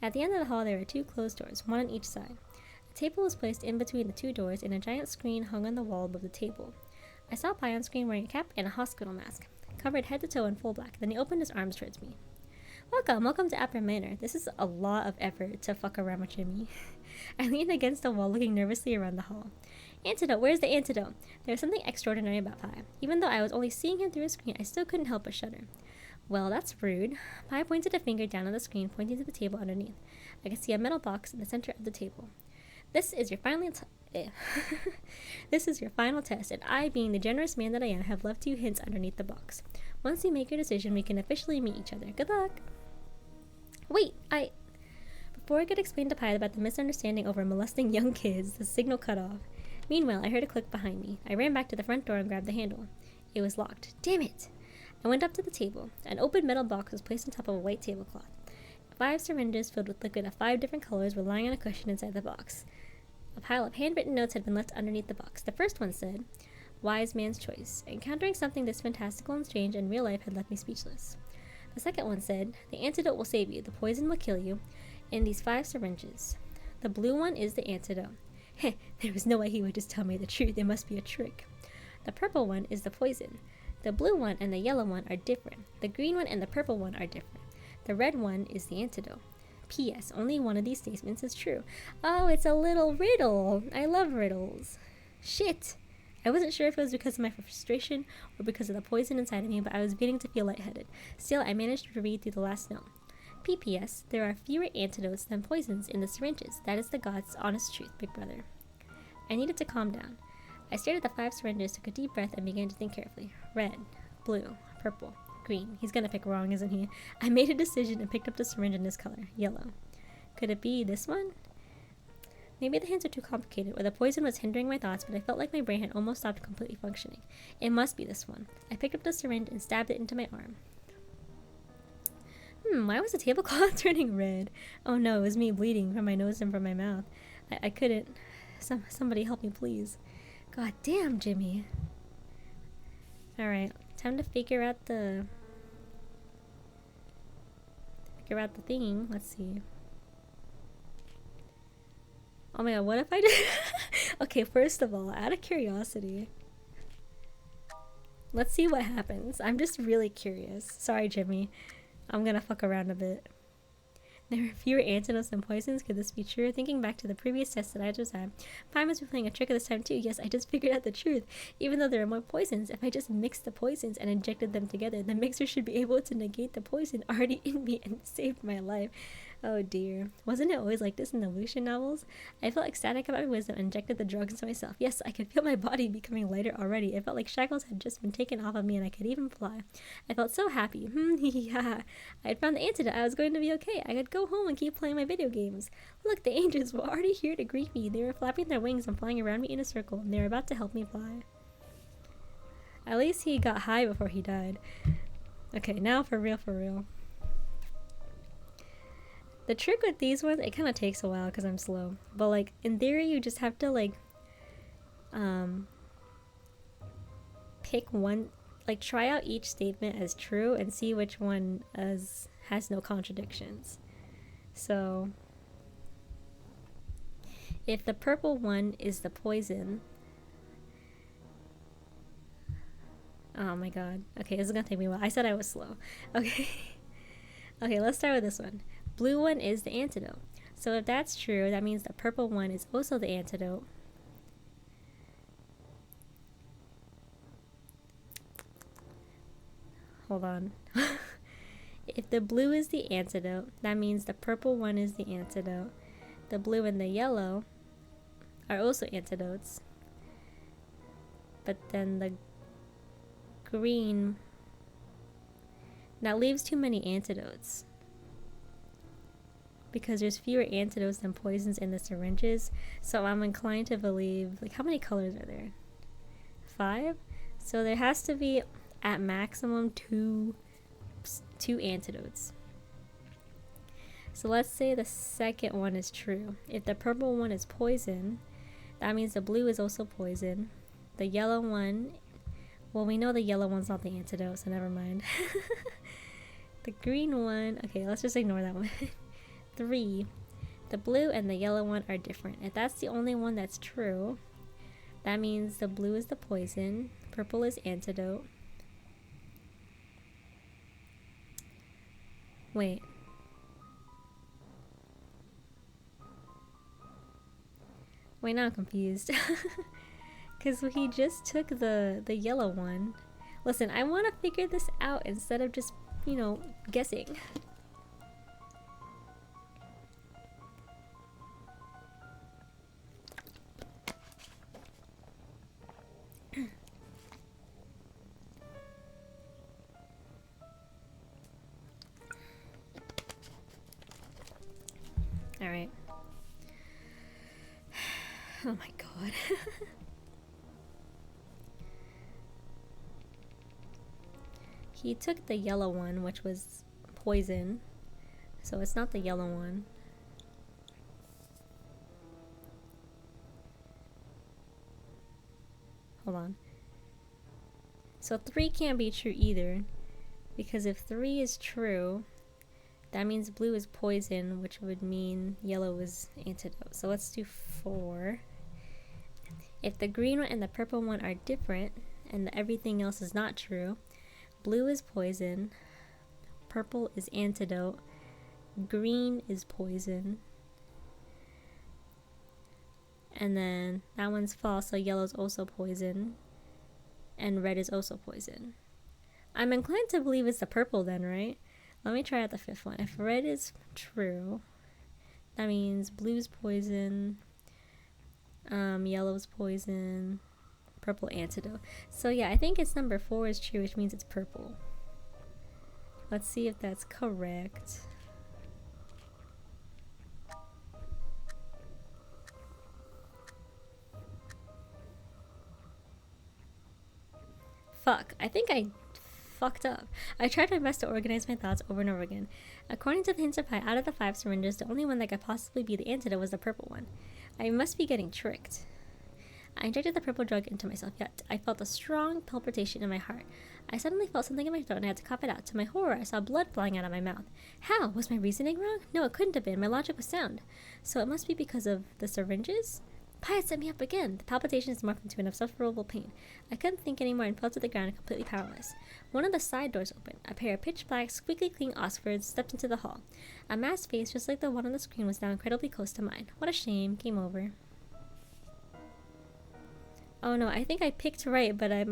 At the end of the hall there were 2 closed doors, one on each side. A table was placed in between the 2 doors, and a giant screen hung on the wall above the table. I saw Pi on screen wearing a cap and a hospital mask, covered head to toe in full black. Then he opened his arms towards me. Welcome to Apple Manor. This is a lot of effort to fuck around with Jimmy. I leaned against the wall, looking nervously around the hall. Antidote, where's the antidote? There was something extraordinary about Pi. Even though I was only seeing him through a screen, I still couldn't help but shudder. Well, that's rude. Pi pointed a finger down on the screen, pointing to the table underneath. I could see a metal box in the center of the table. This is your final test, and I, being the generous man that I am, have left 2 hints underneath the box. Once you make your decision, we can officially meet each other. Good luck! Wait, Before I could explain to Pi about the misunderstanding over molesting young kids, the signal cut off. Meanwhile, I heard a click behind me. I ran back to the front door and grabbed the handle. It was locked. Damn it! I went up to the table. An open metal box was placed on top of a white tablecloth. 5 syringes filled with liquid of 5 different colors were lying on a cushion inside the box. A pile of handwritten notes had been left underneath the box. The first one said, "Wise man's choice. Encountering something this fantastical and strange in real life had left me speechless." The second one said, "The antidote will save you. The poison will kill you. In these 5 syringes. The blue one is the antidote." Heh, there was no way he would just tell me the truth. It must be a trick. "The purple one is the poison. The blue one and the yellow one are different. The green one and the purple one are different. The red one is the antidote. P.S. Only one of these statements is true." Oh, it's a little riddle. I love riddles. Shit. I wasn't sure if it was because of my frustration or because of the poison inside of me, but I was beginning to feel lightheaded. Still, I managed to read through the last note. P.P.S. There are fewer antidotes than poisons in the syringes. That is the God's honest truth, big brother. I needed to calm down. I stared at the 5 syringes, took a deep breath, and began to think carefully. Red, blue, purple, green. He's gonna pick wrong, isn't he? I made a decision and picked up the syringe in this color, yellow. Could it be this one? Maybe the hints are too complicated, or the poison was hindering my thoughts, but I felt like my brain had almost stopped completely functioning. It must be this one. I picked up the syringe and stabbed it into my arm. Why was the tablecloth turning red? Oh no, it was me bleeding from my nose and from my mouth. I couldn't. Somebody help me, please. God damn, Jimmy. Alright, time to figure out the thing. Let's see. Oh my god, what if I did? Okay, first of all, out of curiosity, let's see what happens. I'm just really curious. Sorry, Jimmy. I'm gonna fuck around a bit. There are fewer antidotes than poisons. Could this be true? Thinking back to the previous test that I just had, Pi must be playing a trick this time too. Yes, I just figured out the truth. Even though there are more poisons, if I just mixed the poisons and injected them together, the mixer should be able to negate the poison already in me and saved my life. Oh dear. Wasn't it always like this in the Lucian novels? I felt ecstatic about my wisdom and injected the drugs into myself. Yes, I could feel my body becoming lighter already. It felt like shackles had just been taken off of me and I could even fly. I felt so happy. Yeah. I had found the antidote. I was going to be okay. I could go home and keep playing my video games. Look, the angels were already here to greet me. They were flapping their wings and flying around me in a circle, and they were about to help me fly. At least he got high before he died. Okay, now for real, for real. The trick with these ones, it kind of takes a while because I'm slow. But like, in theory, you just have to like, pick one, like try out each statement as true and see which one has no contradictions. So, if the purple one is the poison, oh my god. Okay, this is gonna take me a while. I said I was slow. Okay. Okay, let's start with this one. Blue one is the antidote. So if that's true, that means the purple one is also the antidote. Hold on. If the blue is the antidote, that means the purple one is the antidote. The blue and the yellow are also antidotes. But then the green, that leaves too many antidotes. Because there's fewer antidotes than poisons in the syringes. So I'm inclined to believe, like, how many colors are there? 5? So there has to be at maximum two antidotes. So let's say the second one is true. If the purple one is poison, that means the blue is also poison. The yellow one, well, we know the yellow one's not the antidote, so never mind. The green one, okay, let's just ignore that one. 3. The blue and the yellow one are different. If that's the only one that's true, that means the blue is the poison, purple is antidote. Wait. Wait, now I'm confused. Because he just took the yellow one. Listen, I want to figure this out instead of just, you know, guessing. Alright. Oh my god. He took the yellow one, which was poison. So it's not the yellow one. Hold on. So 3 can't be true either. Because if 3 is true, that means blue is poison, which would mean yellow is antidote. So let's do 4. If the green one and the purple one are different, and everything else is not true, blue is poison, purple is antidote, green is poison, and then that one's false, so yellow's also poison, and red is also poison. I'm inclined to believe it's the purple then, right? Let me try out the 5th one. If red is true, that means blue's poison, yellow's poison, purple antidote. So yeah, I think it's number 4 is true, which means it's purple. Let's see if that's correct. Fuck, I think I fucked up. I tried my best to organize my thoughts over and over again. According to the hints of pie, out of the 5 syringes, the only one that could possibly be the antidote was the purple one. I must be getting tricked. I injected the purple drug into myself, yet I felt a strong palpitation in my heart. I suddenly felt something in my throat and I had to cough it out. To my horror, I saw blood flying out of my mouth. How? Was my reasoning wrong? No, it couldn't have been. My logic was sound. So it must be because of the syringes? Pie had set me up again. The palpitations morphed into an insufferable pain. I couldn't think anymore and fell to the ground completely powerless. One of the side doors opened. A pair of pitch-black, squeaky clean Oxfords stepped into the hall. A masked face, just like the one on the screen, was now incredibly close to mine. What a shame. Game over. Oh no, I think I picked right, but I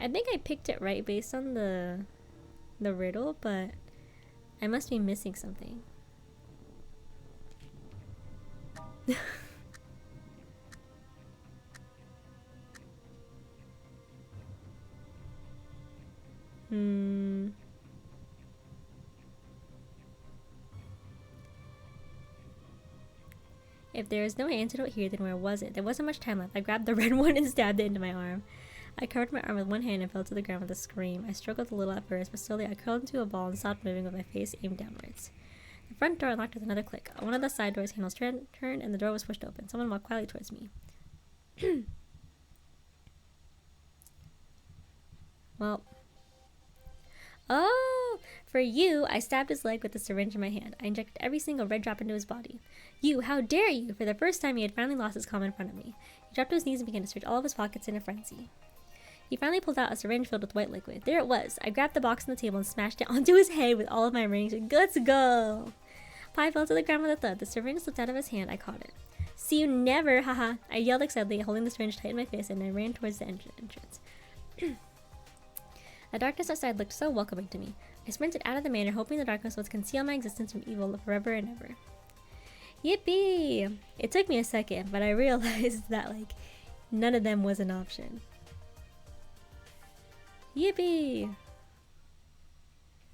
think I picked it right based on the riddle, but I must be missing something. If there is no antidote here, then where was it? There wasn't much time left. I grabbed the red one and stabbed it into my arm. I covered my arm with one hand and fell to the ground with a scream. I struggled a little at first, but slowly I curled into a ball and stopped moving with my face aimed downwards. The front door unlocked with another click. One of the side doors handles turned and the door was pushed open. Someone walked quietly towards me. Well. Oh! For you, I stabbed his leg with the syringe in my hand. I injected every single red drop into his body. You, how dare you! For the first time, he had finally lost his calm in front of me. He dropped to his knees and began to search all of his pockets in a frenzy. He finally pulled out a syringe filled with white liquid. There it was. I grabbed the box on the table and smashed it onto his head with all of my rings. Let's go! Pie fell to the ground with a thud. The syringe slipped out of his hand. I caught it. See you never, haha! I yelled excitedly, holding the syringe tight in my face, and I ran towards the entrance. The darkness outside looked so welcoming to me. I sprinted out of the manor, hoping the darkness would conceal my existence from evil forever and ever. Yippee! It took me a second, but I realized that, none of them was an option. Yippee!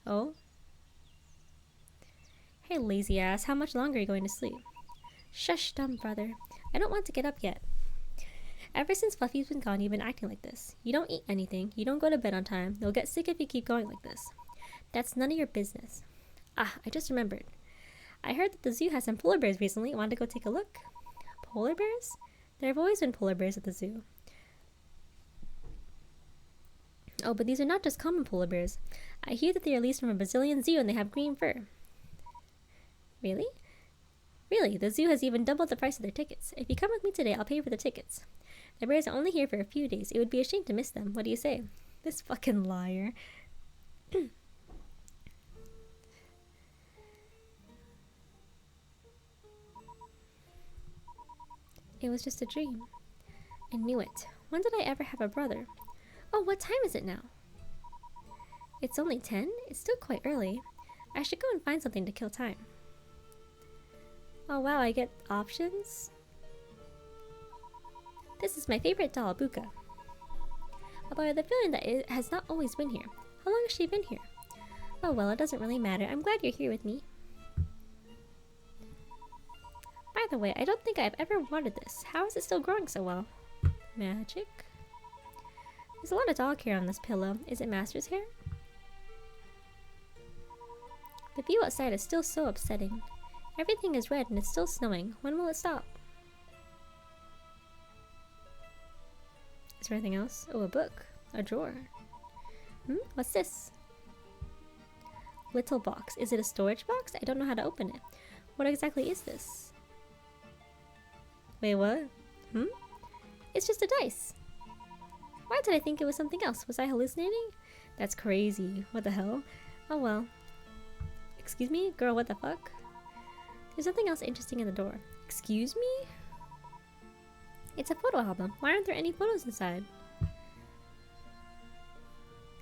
Oh? Hey, lazy ass, how much longer are you going to sleep? Shush, dumb brother. I don't want to get up yet. Ever since Fluffy's been gone, you've been acting like this. You don't eat anything, you don't go to bed on time, you'll get sick if you keep going like this. That's none of your business. Ah, I just remembered. I heard that the zoo has some polar bears recently. Want to go take a look? Polar bears? There have always been polar bears at the zoo. Oh, but these are not just common polar bears. I hear that they are released from a Brazilian zoo and they have green fur. Really? Really, the zoo has even doubled the price of their tickets. If you come with me today, I'll pay for the tickets. The bears are only here for a few days. It would be a shame to miss them. What do you say? This fucking liar. It was just a dream. I knew it. When did I ever have a brother? Oh, what time is it now? It's only 10? It's still quite early. I should go and find something to kill time. Oh wow, I get options? This is my favorite doll, Buka. Although I have the feeling that it has not always been here. How long has she been here? Oh well, it doesn't really matter. I'm glad you're here with me. By the way, I don't think I've ever wanted this. How is it still growing so well? Magic? There's a lot of dog hair on this pillow. Is it Master's hair? The view outside is still so upsetting. Everything is red and it's still snowing. When will it stop? Is there anything else? Oh, a book. A drawer. What's this? Little box. Is it a storage box? I don't know how to open it. What exactly is this? Wait, what? It's just a dice. Why did I think it was something else? Was I hallucinating? That's crazy. What the hell? Oh well. Excuse me? Girl, what the fuck? There's something else interesting in the door. Excuse me? It's a photo album. Why aren't there any photos inside?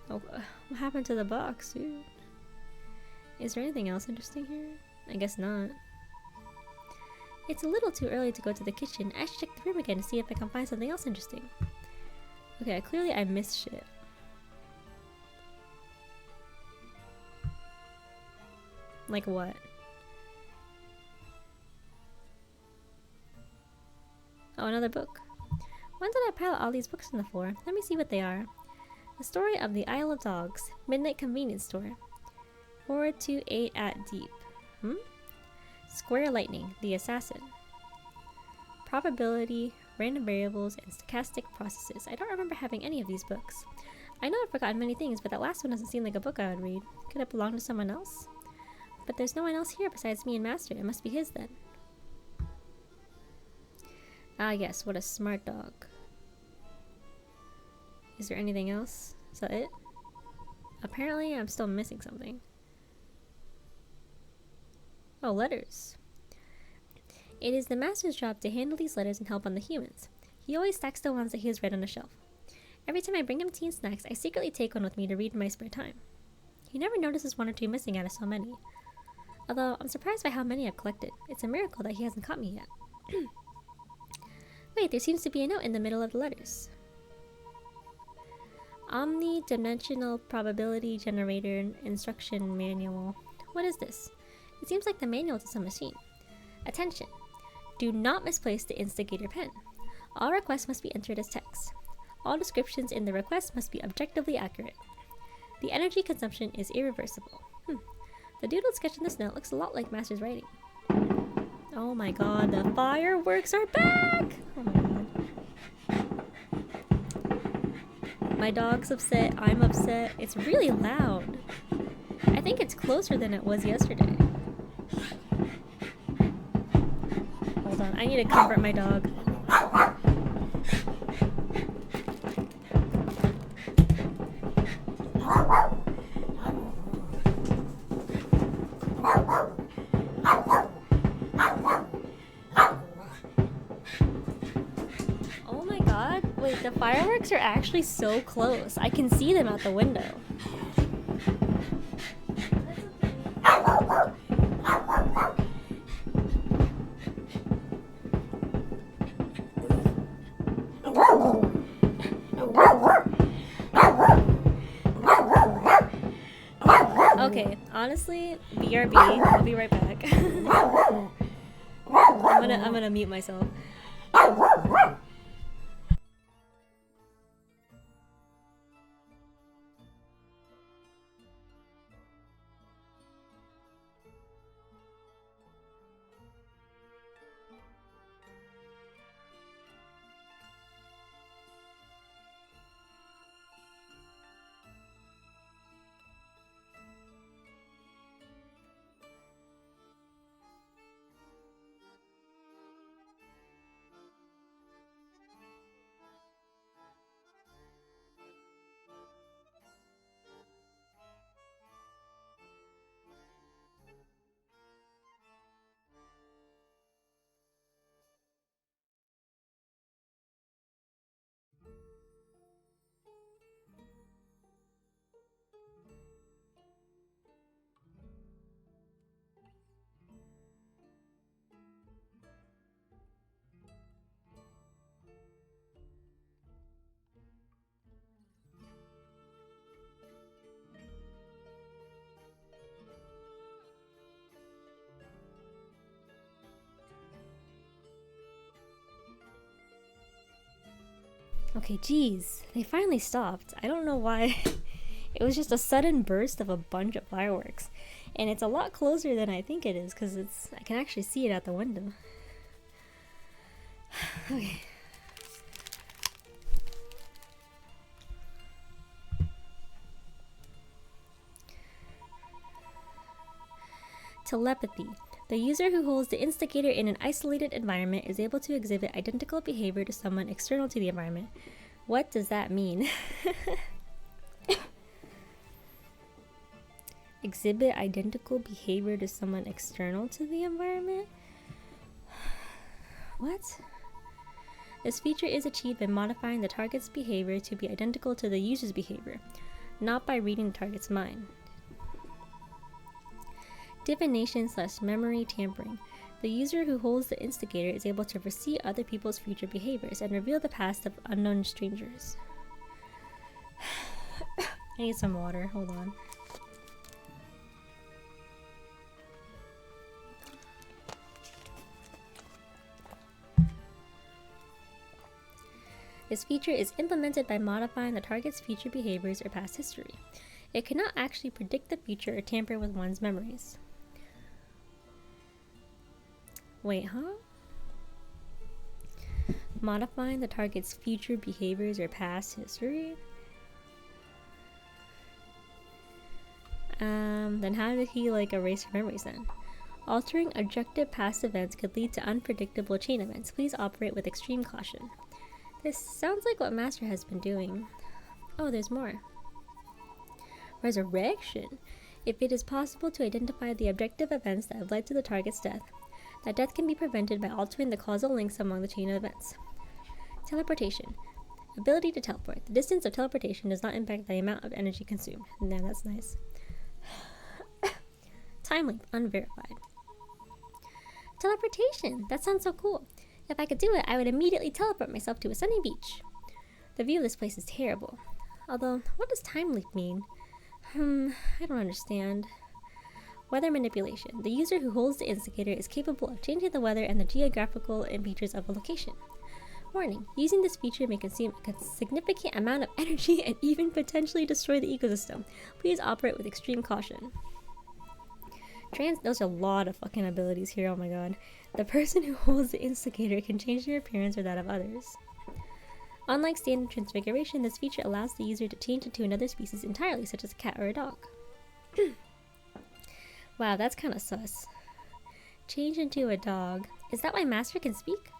Oh, what happened to the box, dude? Is there anything else interesting here? I guess not. It's a little too early to go to the kitchen. I should check the room again to see if I can find something else interesting. Okay, clearly I missed shit. Like what? Oh, another book. When did I pile all these books on the floor? Let me see what they are. The Story of the Isle of Dogs. Midnight Convenience Store. 428 at Deep. Square Lightning. The Assassin. Probability, Random Variables, and Stochastic Processes. I don't remember having any of these books. I know I've forgotten many things, but that last one doesn't seem like a book I would read. Could it belong to someone else? But there's no one else here besides me and Master. It must be his then. Ah yes, what a smart dog. Is there anything else? Is that it? Apparently I'm still missing something. Oh, letters. It is the Master's job to handle these letters and help on the humans. He always stacks the ones that he has read on a shelf. Every time I bring him tea and snacks, I secretly take one with me to read in my spare time. He never notices one or two missing out of so many. Although, I'm surprised by how many I've collected. It's a miracle that he hasn't caught me yet. Wait, there seems to be a note in the middle of the letters. Omnidimensional Probability Generator Instruction Manual. What is this? It seems like the manual to some machine. Attention! Do not misplace the instigator pen. All requests must be entered as text. All descriptions in the request must be objectively accurate. The energy consumption is irreversible. The doodled sketch in this note looks a lot like Master's writing. Oh my god, the fireworks are back! Oh my god. My dog's upset, I'm upset. It's really loud. I think it's closer than it was yesterday. Hold on, I need to comfort my dog. Oh my god, wait, the fireworks are actually so close. I can see them out the window. Okay, honestly, BRB, I'll be right back. I'm gonna mute myself. Okay, geez, they finally stopped. I don't know why. It was just a sudden burst of a bunch of fireworks. And it's a lot closer than I think it is, because I can actually see it out the window. Okay. Telepathy. The user who holds the instigator in an isolated environment is able to exhibit identical behavior to someone external to the environment. What does that mean? Exhibit identical behavior to someone external to the environment? What? This feature is achieved by modifying the target's behavior to be identical to the user's behavior, not by reading the target's mind. Divination/memory tampering. The user who holds the instigator is able to foresee other people's future behaviors and reveal the past of unknown strangers. I need some water, hold on. This feature is implemented by modifying the target's future behaviors or past history. It cannot actually predict the future or tamper with one's memories. Wait, huh? Modifying the target's future behaviors or past history? Then how did he erase your memories then? Altering objective past events could lead to unpredictable chain events. Please operate with extreme caution. This sounds like what Master has been doing. Oh, there's more. Resurrection. If it is possible to identify the objective events that have led to the target's death, that death can be prevented by altering the causal links among the chain of events. Teleportation. Ability to teleport. The distance of teleportation does not impact the amount of energy consumed. Nah, that's nice. Time length unverified. Teleportation. That sounds so cool. If I could do it, I would immediately teleport myself to a sunny beach. The view of this place is terrible. Although, what does time leap mean? I don't understand. Weather manipulation. The user who holds the instigator is capable of changing the weather and the geographical features of a location. Warning. Using this feature may consume a significant amount of energy and even potentially destroy the ecosystem. Please operate with extreme caution. Those are a lot of fucking abilities here, oh my god. The person who holds the instigator can change their appearance or that of others. Unlike standard transfiguration, this feature allows the user to change into another species entirely, such as a cat or a dog. Wow, that's kind of sus. Change into a dog. Is that why Master can speak?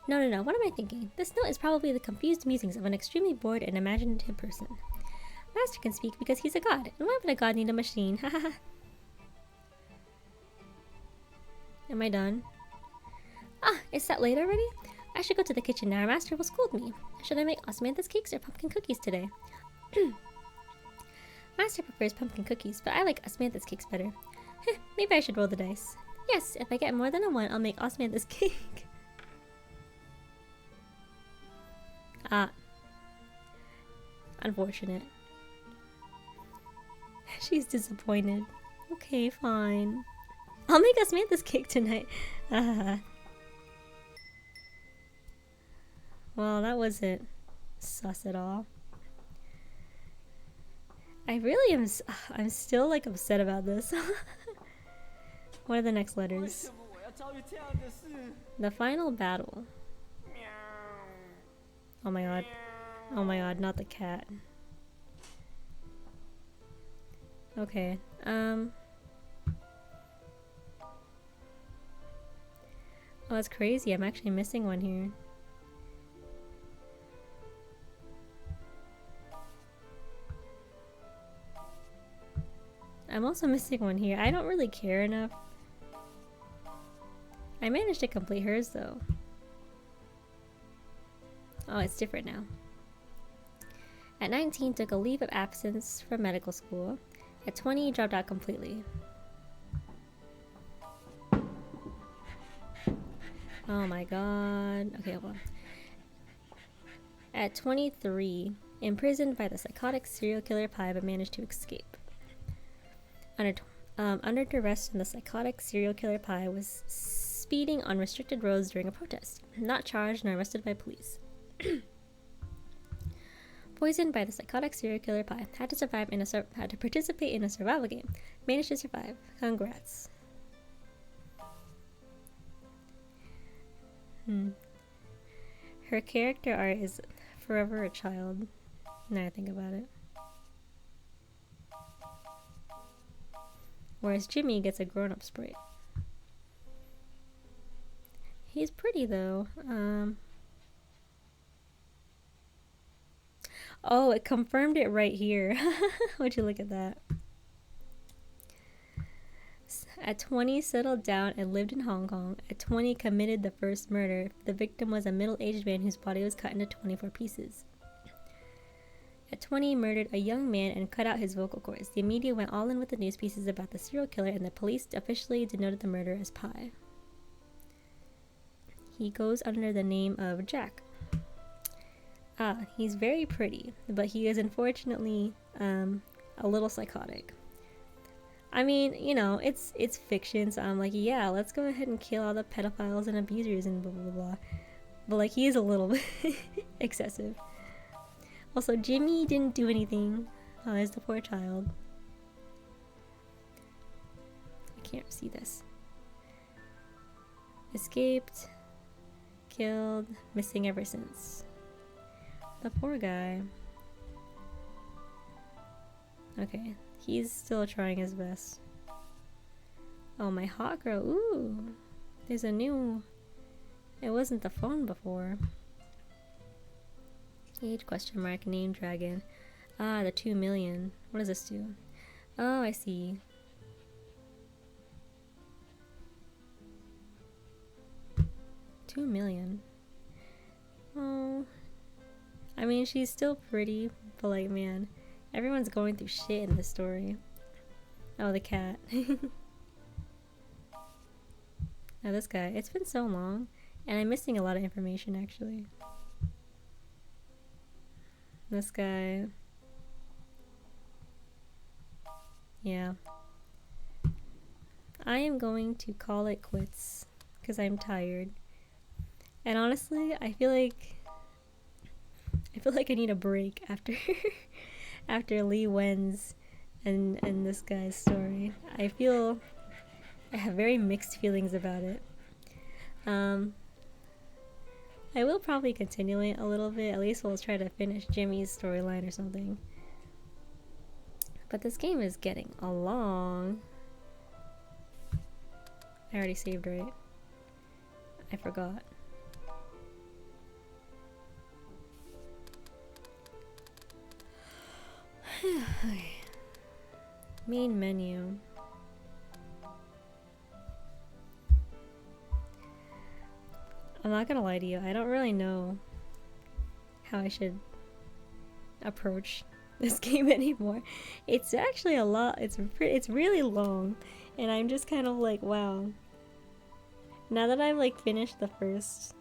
No, what am I thinking? This note is probably the confused musings of an extremely bored and imaginative person. Master can speak because he's a god, and why would a god need a machine? Haha. Am I done? Ah, it's that late already? I should go to the kitchen now. Our master will scold me. Should I make osmanthus cakes or pumpkin cookies today? Master prefers pumpkin cookies, but I like osmanthus cakes better. Maybe I should roll the dice. Yes, if I get more than a 1, I'll make osmanthus cake. Ah. Unfortunate. She's disappointed. Okay, fine. I'll make osmanthus cake tonight. Well, that wasn't sus at all. I really am. I'm still upset about this. What are the next letters? The final battle. Oh my god. Oh my god, not the cat. Okay. Oh, that's crazy. I'm actually missing one here. I'm also missing one here. I don't really care enough. I managed to complete hers though. Oh, it's different now. At 19, took a leave of absence from medical school. At 20, dropped out completely. Oh my god. Okay, hold on. At 23, imprisoned by the psychotic serial killer Pi but managed to escape. Under duress, the psychotic serial killer Pi was speeding on restricted roads during a protest. Not charged nor arrested by police. Poisoned by the psychotic serial killer Pi, had to participate in a survival game. Managed to survive. Congrats. Her character art is forever a child. Now I think about it. Whereas Jimmy gets a grown-up sprite. He's pretty though. Oh, it confirmed it right here. Would you look at that? At 20, settled down and lived in Hong Kong. At 20, committed the first murder. The victim was a middle-aged man whose body was cut into 24 pieces. At 20, murdered a young man and cut out his vocal cords. The media went all in with the news pieces about the serial killer, and the police officially denoted the murderer as Pi. He goes under the name of Jack. He's very pretty, but he is unfortunately a little psychotic. I mean, you know, it's fiction, so I'm like, yeah, let's go ahead and kill all the pedophiles and abusers and blah blah blah. But like, he is a little bit excessive. Also, Jimmy didn't do anything. Oh, there's the poor child. I can't see this. Escaped. Killed. Missing ever since. The poor guy. Okay, he's still trying his best. Oh, my hot girl. Ooh, there's a new... It wasn't the phone before. Age question mark, name dragon. Ah, the 2 million. What does this do? Oh, I see. $2 million. Oh, I mean, she's still pretty, but like, man, everyone's going through shit in this story. Oh, the cat. Now this guy. It's been so long, and I'm missing a lot of information actually. This guy. Yeah. I am going to call it quits because I'm tired. And honestly, I feel like I need a break after after Lee Wen's and this guy's story. I have very mixed feelings about it. I will probably continue it a little bit. At least we'll try to finish Jimmy's storyline or something. But this game is getting long. I already saved, right? I forgot. Okay. Main menu. I'm not gonna lie to you, I don't really know how I should approach this game anymore. It's actually a lot. It's really long, and I'm just kind of like, wow. Now that I've like finished my first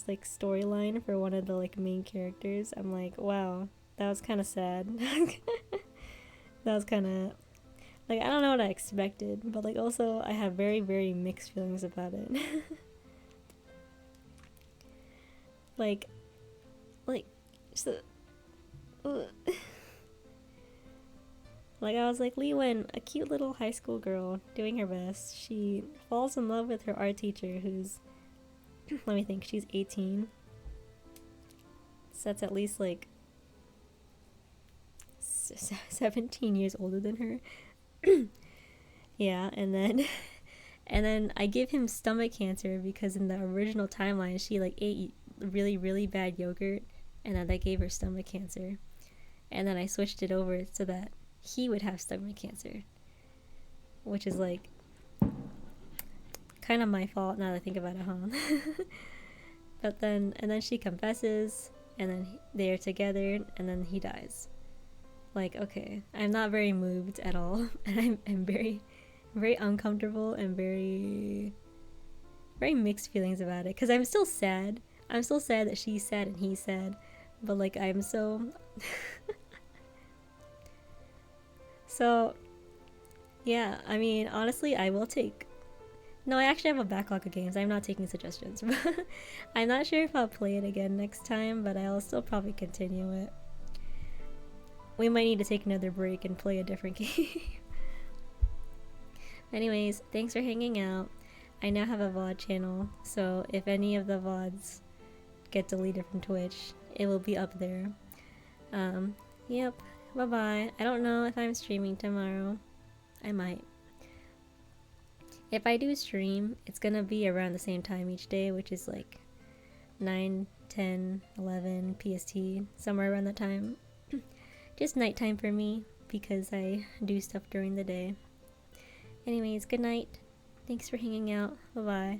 like storyline for one of the like main characters, I'm like, wow, that was kind of sad. That was kind of like, I don't know what I expected, but like also I have very, very mixed feelings about it. like just like I was like, Lee Wen, a cute little high school girl doing her best. She falls in love with her art teacher who's let me think, she's 18. So that's at least like 17 years older than her. Yeah, and then I give him stomach cancer because in the original timeline she like ate really, really bad yogurt, and then that gave her stomach cancer. And then I switched it over so that he would have stomach cancer, which is like kind of my fault now that I think about it, huh? But then she confesses, and then they're together, and then he dies. Like, okay, I'm not very moved at all, and I'm very, very uncomfortable and very, very mixed feelings about it. Cause I'm still sad. I'm still sad that she's sad and he's sad, but like I'm so. So, yeah. I mean, honestly, I will take. No, I actually have a backlog of games. I'm not taking suggestions. I'm not sure if I'll play it again next time, but I'll still probably continue it. We might need to take another break and play a different game. Anyways, thanks for hanging out. I now have a VOD channel, so if any of the VODs get deleted from Twitch, it will be up there. Yep. Bye-bye. I don't know if I'm streaming tomorrow. I might. If I do stream, it's gonna be around the same time each day, which is like 9, 10, 11 PST, somewhere around that time. Just nighttime for me, because I do stuff during the day. Anyways, good night. Thanks for hanging out. Bye-bye.